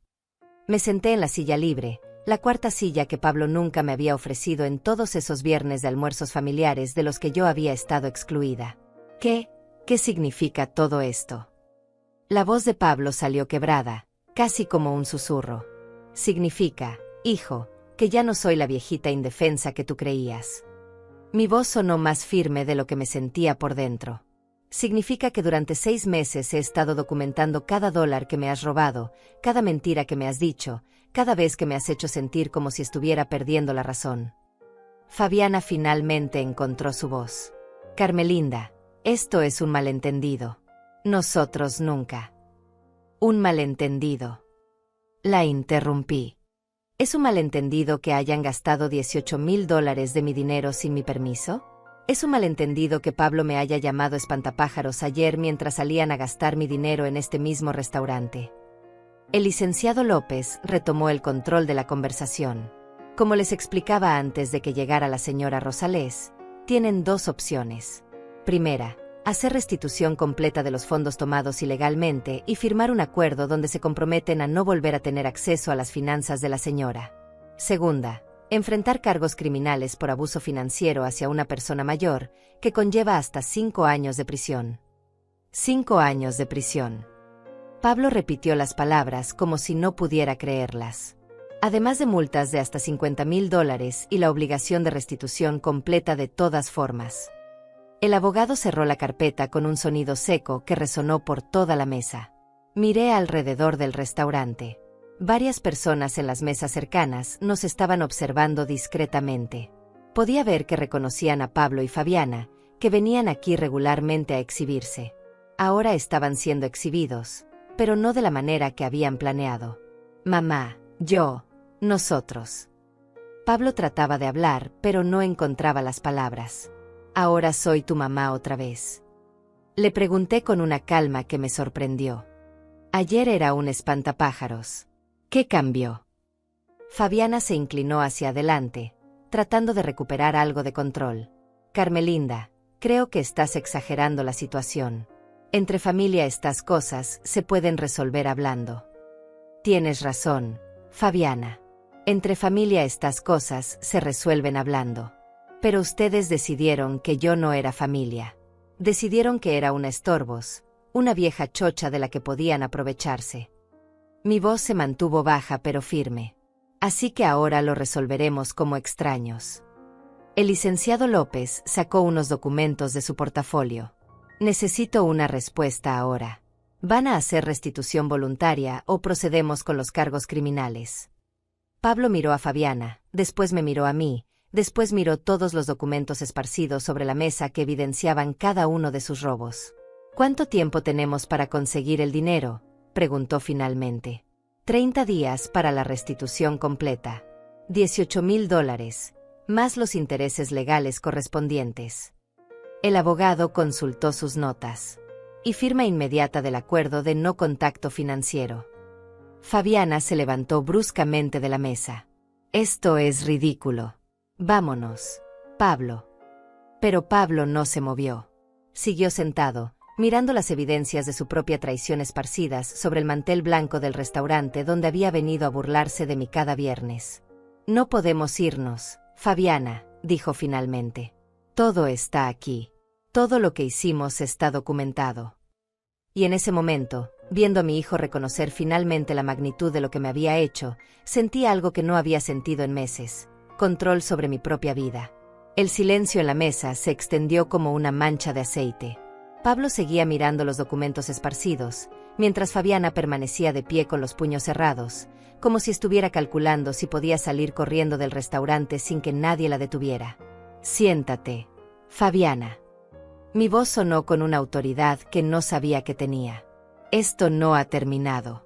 Me senté en la silla libre, la cuarta silla que Pablo nunca me había ofrecido en todos esos viernes de almuerzos familiares de los que yo había estado excluida. ¿Qué significa todo esto? La voz de Pablo salió quebrada, casi como un susurro. Significa, hijo, que ya no soy la viejita indefensa que tú creías. Mi voz sonó más firme de lo que me sentía por dentro. Significa que durante 6 meses he estado documentando cada dólar que me has robado, cada mentira que me has dicho, cada vez que me has hecho sentir como si estuviera perdiendo la razón. Fabiana finalmente encontró su voz. Carmelinda, esto es un malentendido. Nosotros nunca. Un malentendido. La interrumpí. ¿Es un malentendido que hayan gastado $18,000 de mi dinero sin mi permiso? ¿Es un malentendido que Pablo me haya llamado espantapájaros ayer mientras salían a gastar mi dinero en este mismo restaurante? El licenciado López retomó el control de la conversación. Como les explicaba antes de que llegara la señora Rosales, tienen 2 opciones. Primera, hacer restitución completa de los fondos tomados ilegalmente y firmar un acuerdo donde se comprometen a no volver a tener acceso a las finanzas de la señora. Segunda, enfrentar cargos criminales por abuso financiero hacia una persona mayor, que conlleva hasta 5 años de prisión. 5 años de prisión. Pablo repitió las palabras como si no pudiera creerlas. Además de multas de hasta $50,000 y la obligación de restitución completa de todas formas. El abogado cerró la carpeta con un sonido seco que resonó por toda la mesa. Miré alrededor del restaurante. Varias personas en las mesas cercanas nos estaban observando discretamente. Podía ver que reconocían a Pablo y Fabiana, que venían aquí regularmente a exhibirse. Ahora estaban siendo exhibidos, pero no de la manera que habían planeado. Mamá, yo, nosotros. Pablo trataba de hablar, pero no encontraba las palabras. Ahora soy tu mamá otra vez. Le pregunté con una calma que me sorprendió. Ayer era un espantapájaros. ¿Qué cambió? Fabiana se inclinó hacia adelante, tratando de recuperar algo de control. Carmelinda, creo que estás exagerando la situación. Entre familia estas cosas se pueden resolver hablando. Tienes razón, Fabiana. Entre familia estas cosas se resuelven hablando. Pero ustedes decidieron que yo no era familia. Decidieron que era una estorbos, una vieja chocha de la que podían aprovecharse. Mi voz se mantuvo baja pero firme. Así que ahora lo resolveremos como extraños. El licenciado López sacó unos documentos de su portafolio. Necesito una respuesta ahora. ¿Van a hacer restitución voluntaria o procedemos con los cargos criminales? Pablo miró a Fabiana, después me miró a mí, después miró todos los documentos esparcidos sobre la mesa que evidenciaban cada uno de sus robos. ¿Cuánto tiempo tenemos para conseguir el dinero?, preguntó finalmente. 30 días para la restitución completa. $18,000, más los intereses legales correspondientes. El abogado consultó sus notas. Y firma inmediata del acuerdo de no contacto financiero. Fabiana se levantó bruscamente de la mesa. Esto es ridículo. Vámonos, Pablo. Pero Pablo no se movió. Siguió sentado, mirando las evidencias de su propia traición esparcidas sobre el mantel blanco del restaurante donde había venido a burlarse de mí cada viernes. No podemos irnos, Fabiana, dijo finalmente. Todo está aquí. Todo lo que hicimos está documentado. Y en ese momento, viendo a mi hijo reconocer finalmente la magnitud de lo que me había hecho, sentí algo que no había sentido en meses: control sobre mi propia vida. El silencio en la mesa se extendió como una mancha de aceite. Pablo seguía mirando los documentos esparcidos, mientras Fabiana permanecía de pie con los puños cerrados, como si estuviera calculando si podía salir corriendo del restaurante sin que nadie la detuviera. Siéntate, Fabiana. Mi voz sonó con una autoridad que no sabía que tenía. Esto no ha terminado.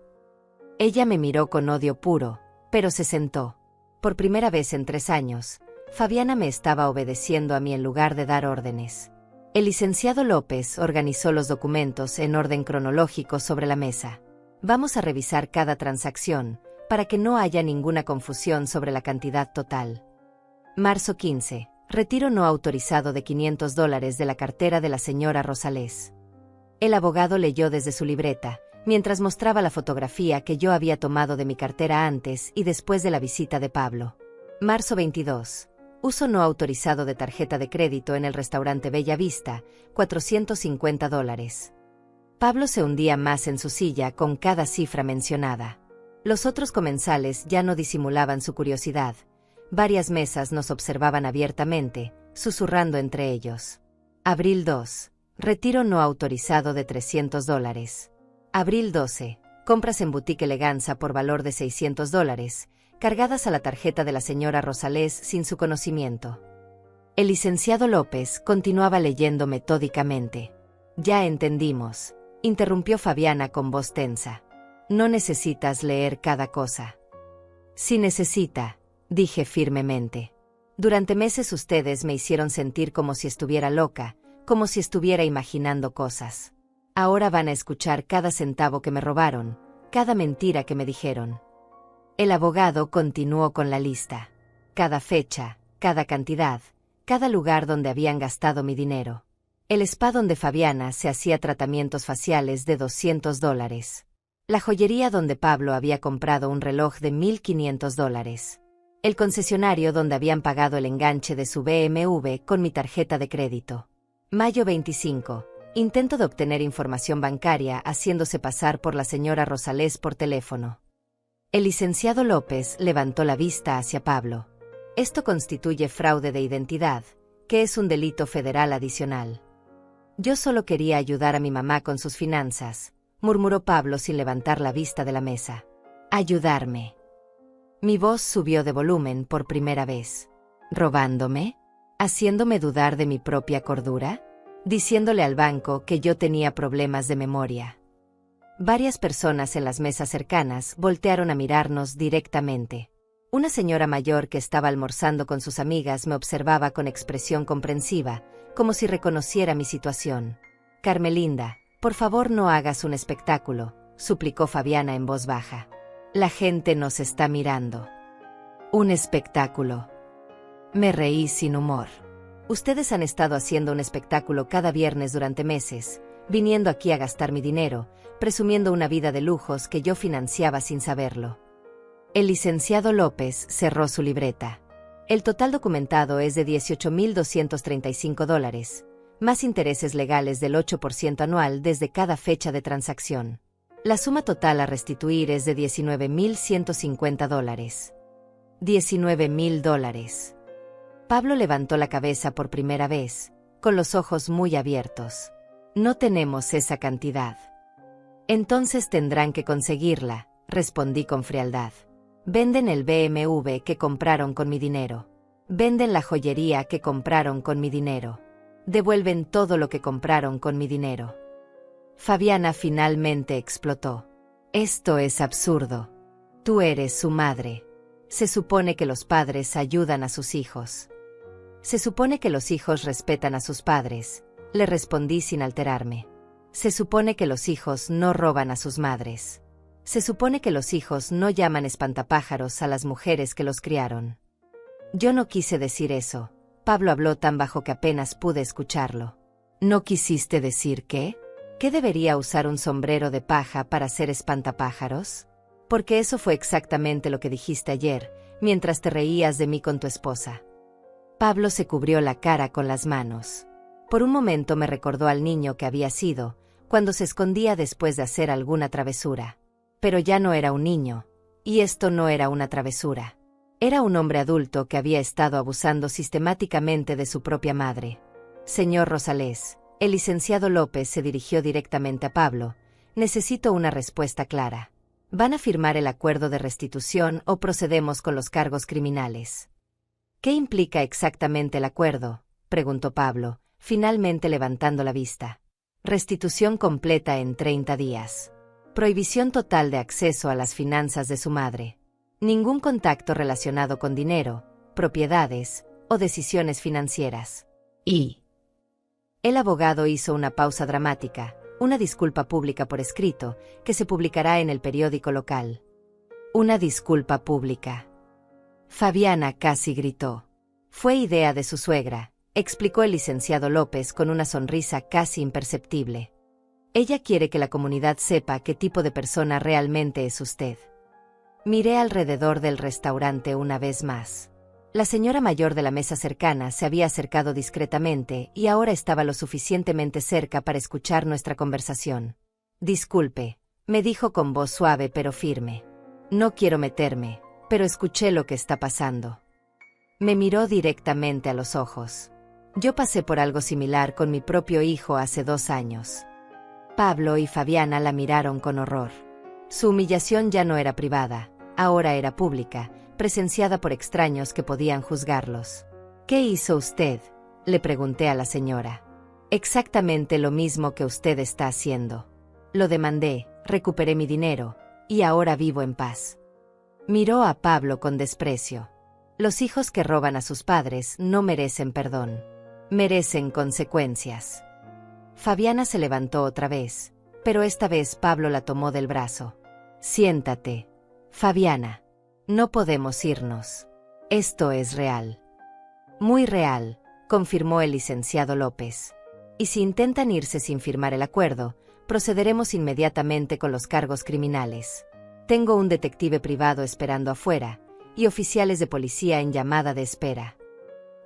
Ella me miró con odio puro, pero se sentó. Por primera vez en 3 años, Fabiana me estaba obedeciendo a mí en lugar de dar órdenes. El licenciado López organizó los documentos en orden cronológico sobre la mesa. Vamos a revisar cada transacción, para que no haya ninguna confusión sobre la cantidad total. Marzo 15. Retiro no autorizado de $500 de la cartera de la señora Rosales. El abogado leyó desde su libreta, mientras mostraba la fotografía que yo había tomado de mi cartera antes y después de la visita de Pablo. Marzo 22. Uso no autorizado de tarjeta de crédito en el restaurante Bella Vista, $450. Pablo se hundía más en su silla con cada cifra mencionada. Los otros comensales ya no disimulaban su curiosidad. Varias mesas nos observaban abiertamente, susurrando entre ellos. Abril 2. Retiro no autorizado de $300. Abril 12. Compras en Boutique Eleganza por valor de $600, cargadas a la tarjeta de la señora Rosales sin su conocimiento. El licenciado López continuaba leyendo metódicamente. Ya entendimos, interrumpió Fabiana con voz tensa. No necesitas leer cada cosa. Sí necesita, dije firmemente. Durante meses ustedes me hicieron sentir como si estuviera loca, como si estuviera imaginando cosas. Ahora van a escuchar cada centavo que me robaron, cada mentira que me dijeron. El abogado continuó con la lista. Cada fecha, cada cantidad, cada lugar donde habían gastado mi dinero. El spa donde Fabiana se hacía tratamientos faciales de $200. La joyería donde Pablo había comprado un reloj de $1,500. El concesionario donde habían pagado el enganche de su BMW con mi tarjeta de crédito. Mayo 25. Intento de obtener información bancaria haciéndose pasar por la señora Rosales por teléfono. El licenciado López levantó la vista hacia Pablo. Esto constituye fraude de identidad, que es un delito federal adicional. Yo solo quería ayudar a mi mamá con sus finanzas, murmuró Pablo sin levantar la vista de la mesa. Ayudarme. Mi voz subió de volumen por primera vez. ¿Robándome? ¿Haciéndome dudar de mi propia cordura? Diciéndole al banco que yo tenía problemas de memoria. Varias personas en las mesas cercanas voltearon a mirarnos directamente. Una señora mayor que estaba almorzando con sus amigas me observaba con expresión comprensiva, como si reconociera mi situación. Carmelinda, por favor no hagas un espectáculo, suplicó Fabiana en voz baja. La gente nos está mirando. Un espectáculo. Me reí sin humor. Ustedes han estado haciendo un espectáculo cada viernes durante meses, viniendo aquí a gastar mi dinero, presumiendo una vida de lujos que yo financiaba sin saberlo. El licenciado López cerró su libreta. El total documentado es de $18,235, más intereses legales del 8% anual desde cada fecha de transacción. La suma total a restituir es de $19,150. $19,000. Pablo levantó la cabeza por primera vez, con los ojos muy abiertos. No tenemos esa cantidad. Entonces tendrán que conseguirla, respondí con frialdad. Venden el BMW que compraron con mi dinero. Venden la joyería que compraron con mi dinero. Devuelven todo lo que compraron con mi dinero. Fabiana finalmente explotó. Esto es absurdo. Tú eres su madre. Se supone que los padres ayudan a sus hijos. Se supone que los hijos respetan a sus padres, le respondí sin alterarme. Se supone que los hijos no roban a sus madres. Se supone que los hijos no llaman espantapájaros a las mujeres que los criaron. Yo no quise decir eso. Pablo habló tan bajo que apenas pude escucharlo. ¿No quisiste decir qué? ¿Que debería usar un sombrero de paja para ser espantapájaros? Porque eso fue exactamente lo que dijiste ayer, mientras te reías de mí con tu esposa. Pablo se cubrió la cara con las manos. Por un momento me recordó al niño que había sido, cuando se escondía después de hacer alguna travesura. Pero ya no era un niño, y esto no era una travesura. Era un hombre adulto que había estado abusando sistemáticamente de su propia madre. Señor Rosales, el licenciado López se dirigió directamente a Pablo. Necesito una respuesta clara. ¿Van a firmar el acuerdo de restitución o procedemos con los cargos criminales? ¿Qué implica exactamente el acuerdo?, preguntó Pablo, finalmente levantando la vista. Restitución completa en 30 días. Prohibición total de acceso a las finanzas de su madre. Ningún contacto relacionado con dinero, propiedades o decisiones financieras. Y el abogado hizo una pausa dramática, una disculpa pública por escrito, que se publicará en el periódico local. Una disculpa pública. Fabiana casi gritó. Fue idea de su suegra, explicó el licenciado López con una sonrisa casi imperceptible. Ella quiere que la comunidad sepa qué tipo de persona realmente es usted. Miré alrededor del restaurante una vez más. La señora mayor de la mesa cercana se había acercado discretamente y ahora estaba lo suficientemente cerca para escuchar nuestra conversación. Disculpe, me dijo con voz suave pero firme. No quiero meterme, pero escuché lo que está pasando. Me miró directamente a los ojos. Yo pasé por algo similar con mi propio hijo hace 2 años. Pablo y Fabiana la miraron con horror. Su humillación ya no era privada, ahora era pública, presenciada por extraños que podían juzgarlos. ¿Qué hizo usted?, le pregunté a la señora. Exactamente lo mismo que usted está haciendo. Lo demandé, recuperé mi dinero, y ahora vivo en paz. Miró a Pablo con desprecio. Los hijos que roban a sus padres no merecen perdón. Merecen consecuencias. Fabiana se levantó otra vez, pero esta vez Pablo la tomó del brazo. Siéntate, Fabiana. No podemos irnos. Esto es real. Muy real, confirmó el licenciado López. Y si intentan irse sin firmar el acuerdo, procederemos inmediatamente con los cargos criminales. Tengo un detective privado esperando afuera, y oficiales de policía en llamada de espera.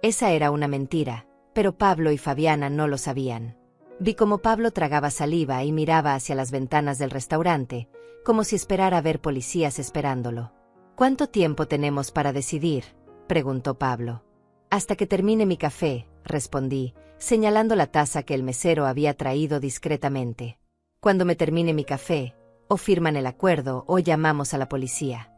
Esa era una mentira, pero Pablo y Fabiana no lo sabían. Vi cómo Pablo tragaba saliva y miraba hacia las ventanas del restaurante, como si esperara ver policías esperándolo. ¿Cuánto tiempo tenemos para decidir?, preguntó Pablo. Hasta que termine mi café, respondí, señalando la taza que el mesero había traído discretamente. Cuando me termine mi café, o firman el acuerdo o llamamos a la policía.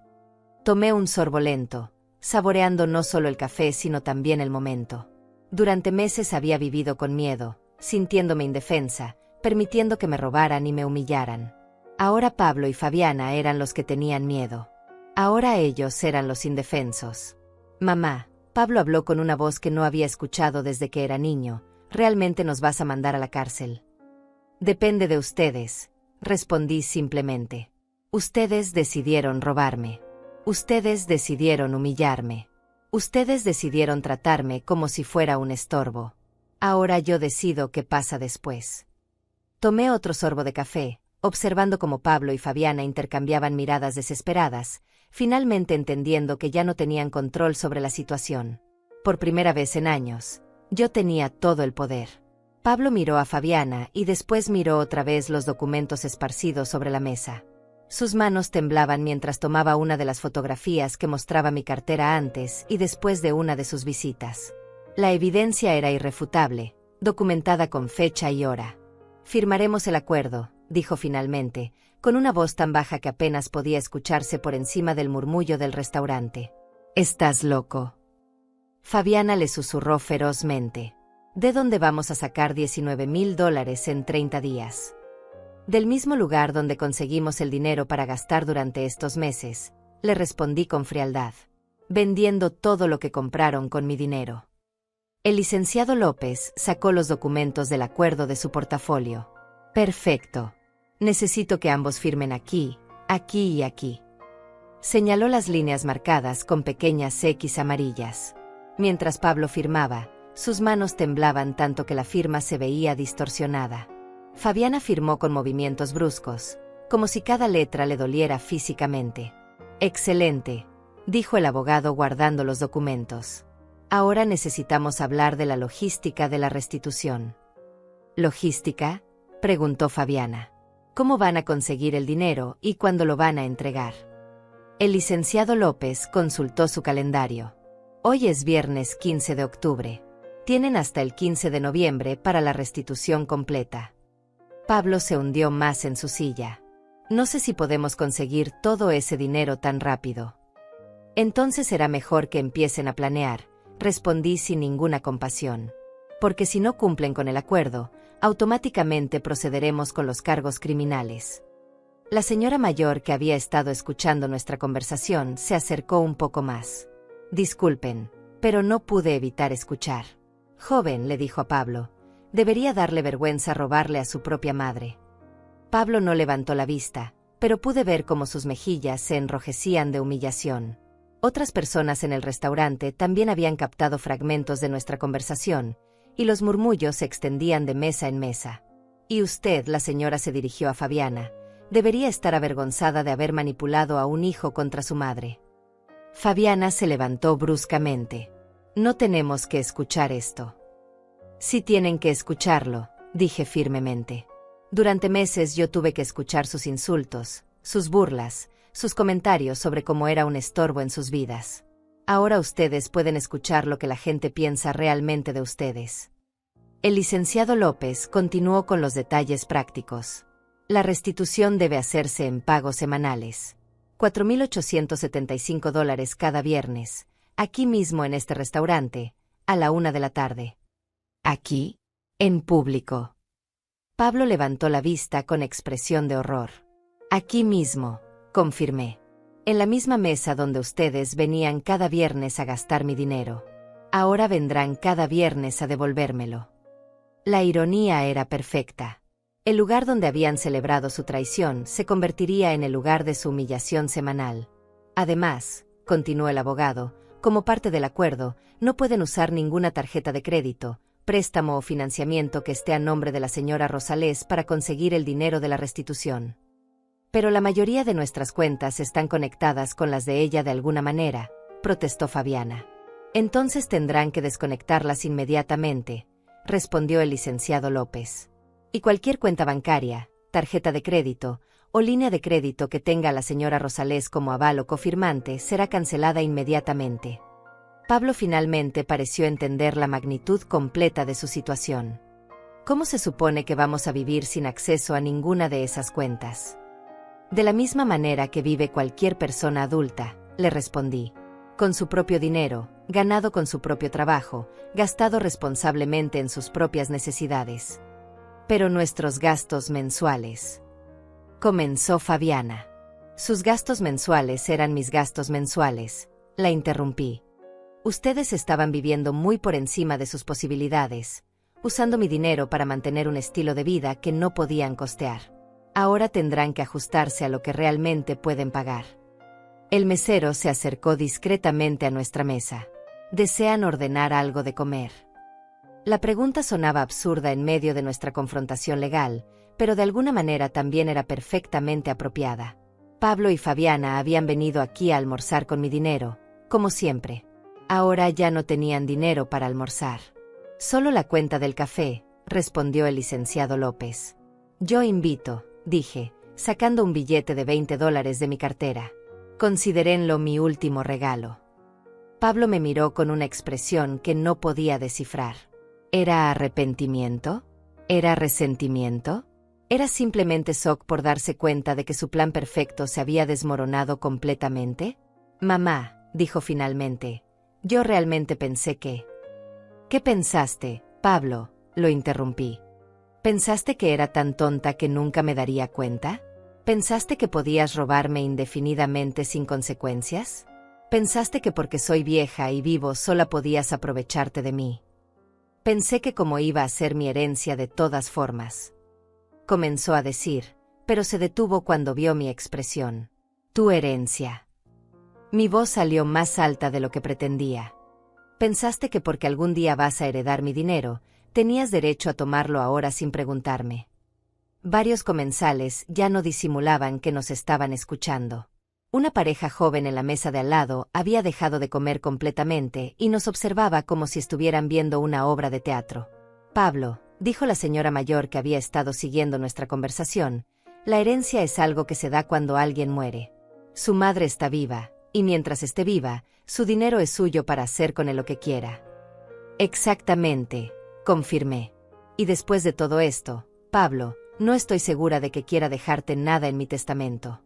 Tomé un sorbo lento, saboreando no solo el café sino también el momento. Durante meses había vivido con miedo, sintiéndome indefensa, permitiendo que me robaran y me humillaran. Ahora Pablo y Fabiana eran los que tenían miedo. Ahora ellos eran los indefensos. Mamá, Pablo habló con una voz que no había escuchado desde que era niño, ¿realmente nos vas a mandar a la cárcel? Depende de ustedes, respondí simplemente. Ustedes decidieron robarme. Ustedes decidieron humillarme. Ustedes decidieron tratarme como si fuera un estorbo. Ahora yo decido qué pasa después. Tomé otro sorbo de café, observando cómo Pablo y Fabiana intercambiaban miradas desesperadas, finalmente entendiendo que ya no tenían control sobre la situación. Por primera vez en años, yo tenía todo el poder. Pablo miró a Fabiana y después miró otra vez los documentos esparcidos sobre la mesa. Sus manos temblaban mientras tomaba una de las fotografías que mostraba mi cartera antes y después de una de sus visitas. La evidencia era irrefutable, documentada con fecha y hora. «Firmaremos el acuerdo», dijo finalmente, con una voz tan baja que apenas podía escucharse por encima del murmullo del restaurante. «¿Estás loco?». Fabiana le susurró ferozmente. «¿De dónde vamos a sacar $19,000 en 30 días?» «Del mismo lugar donde conseguimos el dinero para gastar durante estos meses», le respondí con frialdad. «Vendiendo todo lo que compraron con mi dinero». El licenciado López sacó los documentos del acuerdo de su portafolio. «Perfecto. Necesito que ambos firmen aquí, aquí y aquí». Señaló las líneas marcadas con pequeñas X amarillas. Mientras Pablo firmaba, sus manos temblaban tanto que la firma se veía distorsionada. Fabiana firmó con movimientos bruscos, como si cada letra le doliera físicamente. «Excelente», dijo el abogado guardando los documentos. «Ahora necesitamos hablar de la logística de la restitución». «¿Logística?», preguntó Fabiana. «¿Cómo van a conseguir el dinero y cuándo lo van a entregar?». El licenciado López consultó su calendario. «Hoy es viernes 15 de octubre. Tienen hasta el 15 de noviembre para la restitución completa». Pablo se hundió más en su silla. «No sé si podemos conseguir todo ese dinero tan rápido». «Entonces será mejor que empiecen a planear», respondí sin ninguna compasión. «Porque si no cumplen con el acuerdo, automáticamente procederemos con los cargos criminales». La señora mayor que había estado escuchando nuestra conversación se acercó un poco más. «Disculpen, pero no pude evitar escuchar». «Joven», le dijo a Pablo, «debería darle vergüenza robarle a su propia madre». Pablo no levantó la vista, pero pude ver cómo sus mejillas se enrojecían de humillación. Otras personas en el restaurante también habían captado fragmentos de nuestra conversación, y los murmullos se extendían de mesa en mesa. «Y usted», la señora se dirigió a Fabiana, «debería estar avergonzada de haber manipulado a un hijo contra su madre». Fabiana se levantó bruscamente. «No tenemos que escuchar esto». «Sí tienen que escucharlo», dije firmemente. «Durante meses yo tuve que escuchar sus insultos, sus burlas, sus comentarios sobre cómo era un estorbo en sus vidas. Ahora ustedes pueden escuchar lo que la gente piensa realmente de ustedes». El licenciado López continuó con los detalles prácticos. «La restitución debe hacerse en pagos semanales. $4,875 cada viernes, aquí mismo en este restaurante, a la 1 de la tarde. Aquí, en público». Pablo levantó la vista con expresión de horror. «Aquí mismo», confirmé. «En la misma mesa donde ustedes venían cada viernes a gastar mi dinero. Ahora vendrán cada viernes a devolvérmelo». La ironía era perfecta. El lugar donde habían celebrado su traición se convertiría en el lugar de su humillación semanal. «Además», continuó el abogado, «como parte del acuerdo, no pueden usar ninguna tarjeta de crédito, préstamo o financiamiento que esté a nombre de la señora Rosales para conseguir el dinero de la restitución». «Pero la mayoría de nuestras cuentas están conectadas con las de ella de alguna manera», protestó Fabiana. «Entonces tendrán que desconectarlas inmediatamente», respondió el licenciado López. «Y cualquier cuenta bancaria, tarjeta de crédito o línea de crédito que tenga a la señora Rosales como aval o cofirmante será cancelada inmediatamente». Pablo finalmente pareció entender la magnitud completa de su situación. «¿Cómo se supone que vamos a vivir sin acceso a ninguna de esas cuentas?». «De la misma manera que vive cualquier persona adulta», le respondí. «Con su propio dinero, ganado con su propio trabajo, gastado responsablemente en sus propias necesidades». «Pero nuestros gastos mensuales», comenzó Fabiana. «Sus gastos mensuales eran mis gastos mensuales», la interrumpí. «Ustedes estaban viviendo muy por encima de sus posibilidades, usando mi dinero para mantener un estilo de vida que no podían costear. Ahora tendrán que ajustarse a lo que realmente pueden pagar». El mesero se acercó discretamente a nuestra mesa. «¿Desean ordenar algo de comer?». La pregunta sonaba absurda en medio de nuestra confrontación legal, pero de alguna manera también era perfectamente apropiada. Pablo y Fabiana habían venido aquí a almorzar con mi dinero, como siempre. Ahora ya no tenían dinero para almorzar. «Solo la cuenta del café», respondió el licenciado López. «Yo invito», dije, sacando un billete de $20 de mi cartera. Considérenlo mi último regalo. Pablo me miró con una expresión que no podía descifrar. ¿Era arrepentimiento? ¿Era resentimiento? ¿Era simplemente shock por darse cuenta de que su plan perfecto se había desmoronado completamente? Mamá, dijo finalmente, yo realmente pensé que... ¿Qué pensaste, Pablo? Lo interrumpí. ¿Pensaste que era tan tonta que nunca me daría cuenta? ¿Pensaste que podías robarme indefinidamente sin consecuencias? ¿Pensaste que porque soy vieja y vivo sola podías aprovecharte de mí? Pensé que como iba a ser mi herencia de todas formas. Comenzó a decir, pero se detuvo cuando vio mi expresión. Tu herencia. Mi voz salió más alta de lo que pretendía. Pensaste que porque algún día vas a heredar mi dinero, tenías derecho a tomarlo ahora sin preguntarme. Varios comensales ya no disimulaban que nos estaban escuchando. Una pareja joven en la mesa de al lado había dejado de comer completamente y nos observaba como si estuvieran viendo una obra de teatro. Pablo, dijo la señora mayor que había estado siguiendo nuestra conversación, la herencia es algo que se da cuando alguien muere. Su madre está viva, y mientras esté viva, su dinero es suyo para hacer con él lo que quiera. Exactamente, confirmé. Y después de todo esto, Pablo, no estoy segura de que quiera dejarte nada en mi testamento.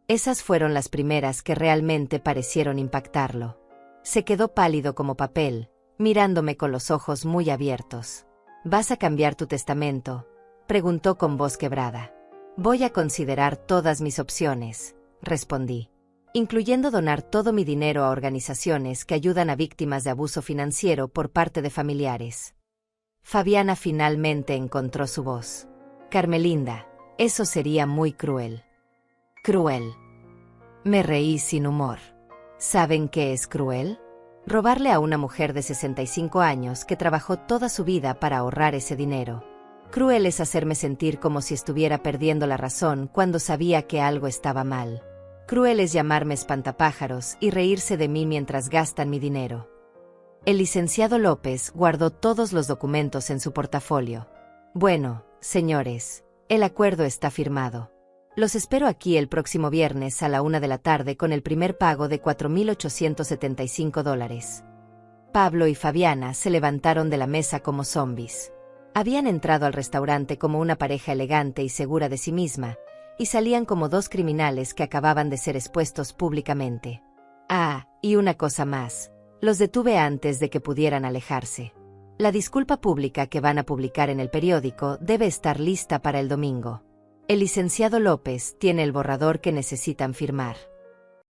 Esas fueron las primeras que realmente parecieron impactarlo. Se quedó pálido como papel, mirándome con los ojos muy abiertos. ¿Vas a cambiar tu testamento?, preguntó con voz quebrada. Voy a considerar todas mis opciones, respondí, incluyendo donar todo mi dinero a organizaciones que ayudan a víctimas de abuso financiero por parte de familiares. Fabiana finalmente encontró su voz. Carmelinda, eso sería muy cruel. Cruel. Me reí sin humor. ¿Saben qué es cruel? Robarle a una mujer de 65 años que trabajó toda su vida para ahorrar ese dinero. Cruel es hacerme sentir como si estuviera perdiendo la razón cuando sabía que algo estaba mal. Cruel es llamarme espantapájaros y reírse de mí mientras gastan mi dinero. El licenciado López guardó todos los documentos en su portafolio. Bueno, señores, el acuerdo está firmado. Los espero aquí el próximo viernes a la 1 de la tarde con el primer pago de $4,875. Pablo y Fabiana se levantaron de la mesa como zombis. Habían entrado al restaurante como una pareja elegante y segura de sí misma, y salían como dos criminales que acababan de ser expuestos públicamente. Ah, y una cosa más. Los detuve antes de que pudieran alejarse. La disculpa pública que van a publicar en el periódico debe estar lista para el domingo. El licenciado López tiene el borrador que necesitan firmar.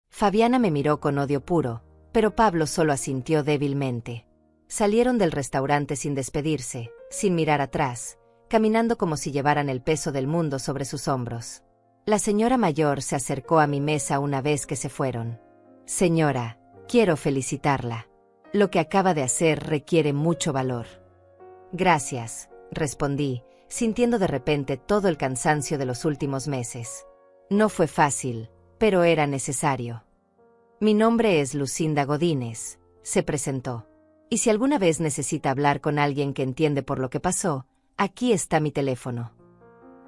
Fabiana me miró con odio puro, pero Pablo solo asintió débilmente. Salieron del restaurante sin despedirse, sin mirar atrás, caminando como si llevaran el peso del mundo sobre sus hombros. La señora mayor se acercó a mi mesa una vez que se fueron. Señora, quiero felicitarla. Lo que acaba de hacer requiere mucho valor. Gracias, respondí, sintiendo de repente todo el cansancio de los últimos meses. No fue fácil, pero era necesario. Mi nombre es Lucinda Godínez, se presentó. Y si alguna vez necesita hablar con alguien que entiende por lo que pasó, aquí está mi teléfono.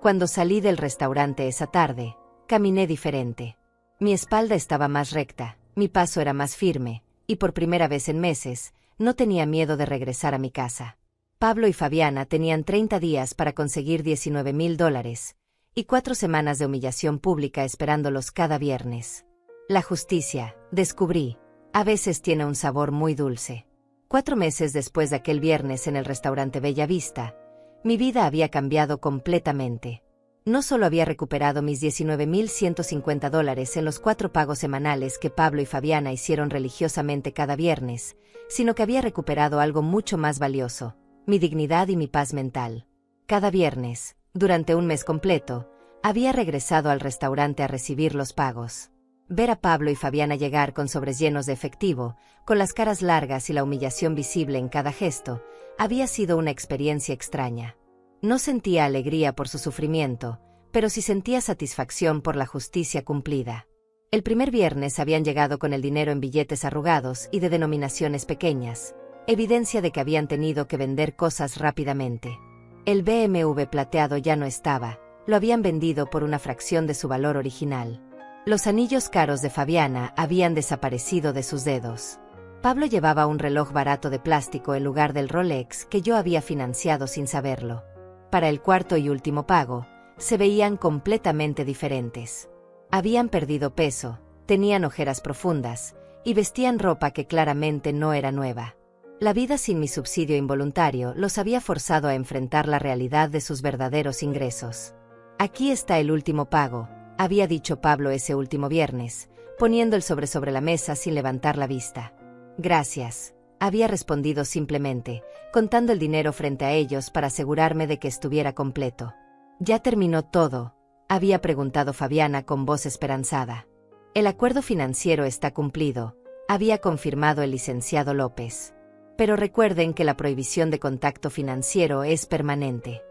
Cuando salí del restaurante esa tarde, caminé diferente. Mi espalda estaba más recta, mi paso era más firme, y por primera vez en meses, no tenía miedo de regresar a mi casa. Pablo y Fabiana tenían 30 días para conseguir $19,000, y 4 semanas de humillación pública esperándolos cada viernes. La justicia, descubrí, a veces tiene un sabor muy dulce. 4 meses después de aquel viernes en el restaurante Bella Vista, mi vida había cambiado completamente. No solo había recuperado mis $19,150 en los 4 pagos semanales que Pablo y Fabiana hicieron religiosamente cada viernes, sino que había recuperado algo mucho más valioso, mi dignidad y mi paz mental. Cada viernes, durante un mes completo, había regresado al restaurante a recibir los pagos. Ver a Pablo y Fabiana llegar con sobres llenos de efectivo, con las caras largas y la humillación visible en cada gesto, había sido una experiencia extraña. No sentía alegría por su sufrimiento, pero sí sentía satisfacción por la justicia cumplida. El primer viernes habían llegado con el dinero en billetes arrugados y de denominaciones pequeñas, evidencia de que habían tenido que vender cosas rápidamente. El BMW plateado ya no estaba, Lo habían vendido por una fracción de su valor original. Los anillos caros de Fabiana habían desaparecido de sus dedos. Pablo llevaba un reloj barato de plástico en lugar del Rolex que yo había financiado sin saberlo. Para el cuarto y último pago, se veían completamente diferentes. Habían perdido peso, tenían ojeras profundas, y vestían ropa que claramente no era nueva. La vida sin mi subsidio involuntario los había forzado a enfrentar la realidad de sus verdaderos ingresos. «Aquí está el último pago», había dicho Pablo ese último viernes, poniendo el sobre la mesa sin levantar la vista. «Gracias», había respondido simplemente, contando el dinero frente a ellos para asegurarme de que estuviera completo. «¿Ya terminó todo?», había preguntado Fabiana con voz esperanzada. «El acuerdo financiero está cumplido», había confirmado el licenciado López. «Pero recuerden que la prohibición de contacto financiero es permanente».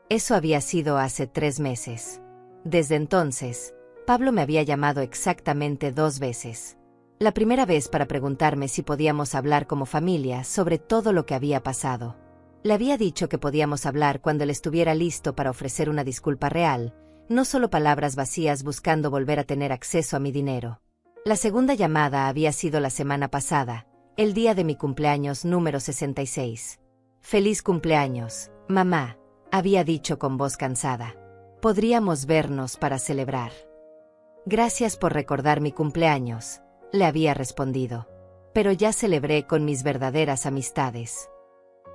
Eso había sido hace 3 meses. Desde entonces, Pablo me había llamado exactamente 2 veces. La primera vez para preguntarme si podíamos hablar como familia sobre todo lo que había pasado. Le había dicho que podíamos hablar cuando él estuviera listo para ofrecer una disculpa real, no solo palabras vacías buscando volver a tener acceso a mi dinero. La segunda llamada había sido la semana pasada, el día de mi cumpleaños número 66. «Feliz cumpleaños, mamá», había dicho con voz cansada. «Podríamos vernos para celebrar». «Gracias por recordar mi cumpleaños», le había respondido. «Pero ya celebré con mis verdaderas amistades».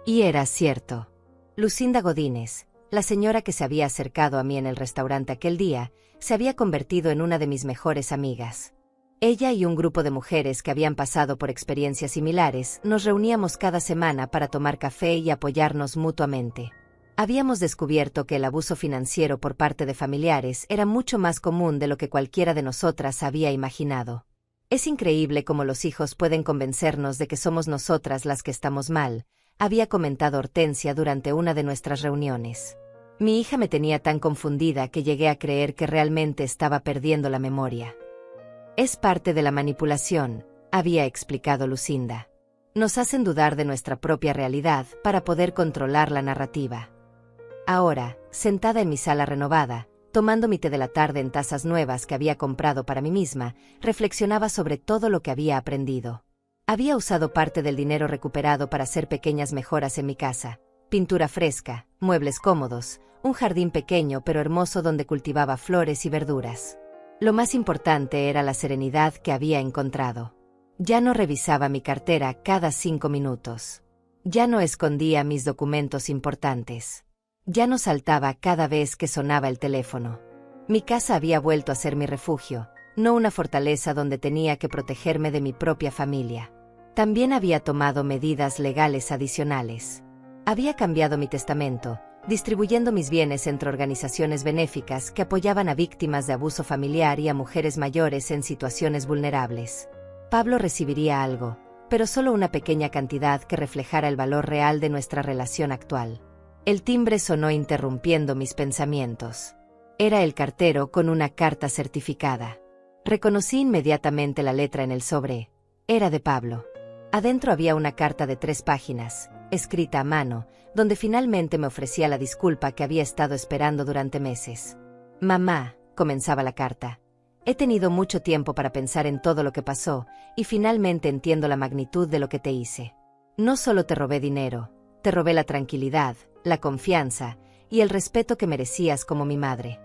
Y era cierto. Lucinda Godínez, la señora que se había acercado a mí en el restaurante aquel día, se había convertido en una de mis mejores amigas. Ella y un grupo de mujeres que habían pasado por experiencias similares nos reuníamos cada semana para tomar café y apoyarnos mutuamente. Habíamos descubierto que el abuso financiero por parte de familiares era mucho más común de lo que cualquiera de nosotras había imaginado. «Es increíble cómo los hijos pueden convencernos de que somos nosotras las que estamos mal», había comentado Hortensia durante una de nuestras reuniones. «Mi hija me tenía tan confundida que llegué a creer que realmente estaba perdiendo la memoria». «Es parte de la manipulación», había explicado Lucinda. «Nos hacen dudar de nuestra propia realidad para poder controlar la narrativa». Ahora, sentada en mi sala renovada, tomando mi té de la tarde en tazas nuevas que había comprado para mí misma, reflexionaba sobre todo lo que había aprendido. Había usado parte del dinero recuperado para hacer pequeñas mejoras en mi casa: pintura fresca, muebles cómodos, un jardín pequeño pero hermoso donde cultivaba flores y verduras. Lo más importante era la serenidad que había encontrado. Ya no revisaba mi cartera cada 5 minutos. Ya no escondía mis documentos importantes. Ya no saltaba cada vez que sonaba el teléfono. Mi casa había vuelto a ser mi refugio, no una fortaleza donde tenía que protegerme de mi propia familia. También había tomado medidas legales adicionales. Había cambiado mi testamento, distribuyendo mis bienes entre organizaciones benéficas que apoyaban a víctimas de abuso familiar y a mujeres mayores en situaciones vulnerables. Pablo recibiría algo, pero solo una pequeña cantidad que reflejara el valor real de nuestra relación actual. El timbre sonó interrumpiendo mis pensamientos. Era el cartero con una carta certificada. Reconocí inmediatamente la letra en el sobre. Era de Pablo. Adentro había una carta de 3 páginas, escrita a mano, donde finalmente me ofrecía la disculpa que había estado esperando durante meses. «Mamá», comenzaba la carta, «he tenido mucho tiempo para pensar en todo lo que pasó, y finalmente entiendo la magnitud de lo que te hice. No solo te robé dinero, te robé la tranquilidad, la confianza y el respeto que merecías como mi madre».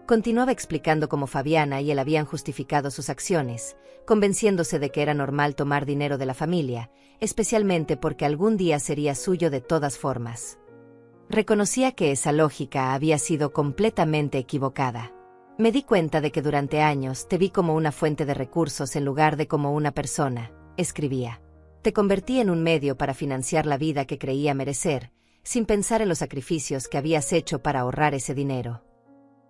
Continuaba explicando cómo Fabiana y él habían justificado sus acciones, convenciéndose de que era normal tomar dinero de la familia, especialmente porque algún día sería suyo de todas formas. Reconocía que esa lógica había sido completamente equivocada. «Me di cuenta de que durante años te vi como una fuente de recursos en lugar de como una persona», escribía. «Te convertí en un medio para financiar la vida que creía merecer, sin pensar en los sacrificios que habías hecho para ahorrar ese dinero».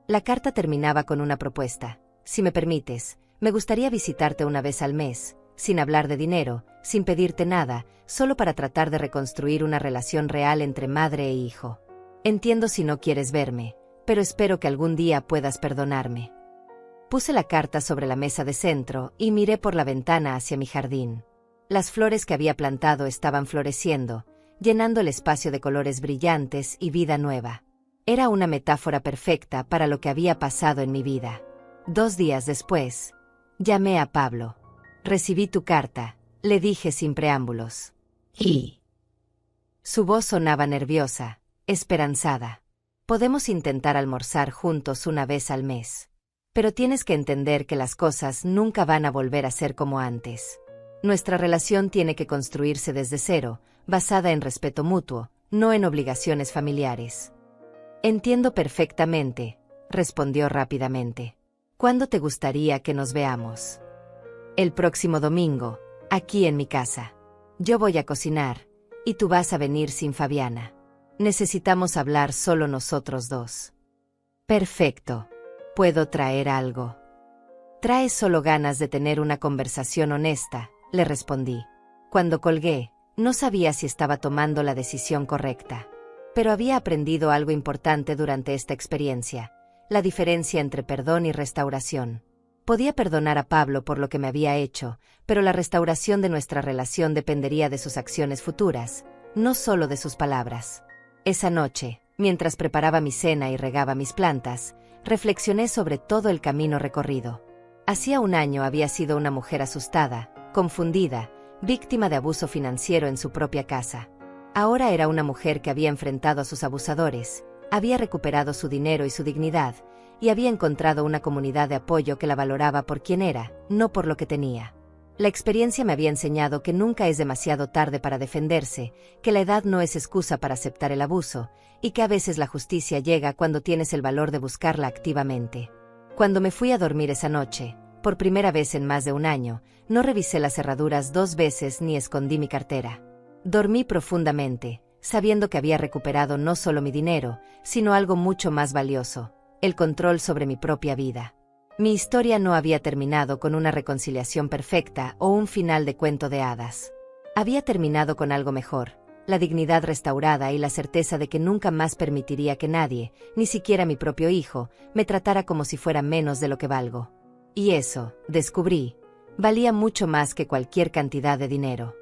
La carta terminaba con una propuesta: «Si me permites, me gustaría visitarte una vez al mes, sin hablar de dinero, sin pedirte nada, solo para tratar de reconstruir una relación real entre madre e hijo. Entiendo si no quieres verme, pero espero que algún día puedas perdonarme». Puse la carta sobre la mesa de centro y miré por la ventana hacia mi jardín. Las flores que había plantado estaban floreciendo, llenando el espacio de colores brillantes y vida nueva. Era una metáfora perfecta para lo que había pasado en mi vida. 2 días después, llamé a Pablo. Recibí tu carta, le dije sin preámbulos. Y su voz sonaba nerviosa, esperanzada. Podemos intentar almorzar juntos una vez al mes. Pero tienes que entender que las cosas nunca van a volver a ser como antes. Nuestra relación tiene que construirse desde cero, basada en respeto mutuo, no en obligaciones familiares. Entiendo perfectamente, respondió rápidamente. ¿Cuándo te gustaría que nos veamos? El próximo domingo, aquí en mi casa. Yo voy a cocinar, y tú vas a venir sin Fabiana. Necesitamos hablar solo nosotros dos. Perfecto. ¿Puedo traer algo? Trae solo ganas de tener una conversación honesta, le respondí. Cuando colgué, no sabía si estaba tomando la decisión correcta. Pero había aprendido algo importante durante esta experiencia, la diferencia entre perdón y restauración. Podía perdonar a Pablo por lo que me había hecho, pero la restauración de nuestra relación dependería de sus acciones futuras, no solo de sus palabras. Esa noche, mientras preparaba mi cena y regaba mis plantas, reflexioné sobre todo el camino recorrido. Hacía 1 año había sido una mujer asustada, confundida, víctima de abuso financiero en su propia casa. Ahora era una mujer que había enfrentado a sus abusadores, había recuperado su dinero y su dignidad, y había encontrado una comunidad de apoyo que la valoraba por quien era, no por lo que tenía. La experiencia me había enseñado que nunca es demasiado tarde para defenderse, que la edad no es excusa para aceptar el abuso, y que a veces la justicia llega cuando tienes el valor de buscarla activamente. Cuando me fui a dormir esa noche, por primera vez en más de 1 año, no revisé las cerraduras 2 veces ni escondí mi cartera. Dormí profundamente, sabiendo que había recuperado no solo mi dinero, sino algo mucho más valioso, el control sobre mi propia vida. Mi historia no había terminado con una reconciliación perfecta o un final de cuento de hadas. Había terminado con algo mejor, la dignidad restaurada y la certeza de que nunca más permitiría que nadie, ni siquiera mi propio hijo, me tratara como si fuera menos de lo que valgo. Y eso, descubrí, valía mucho más que cualquier cantidad de dinero.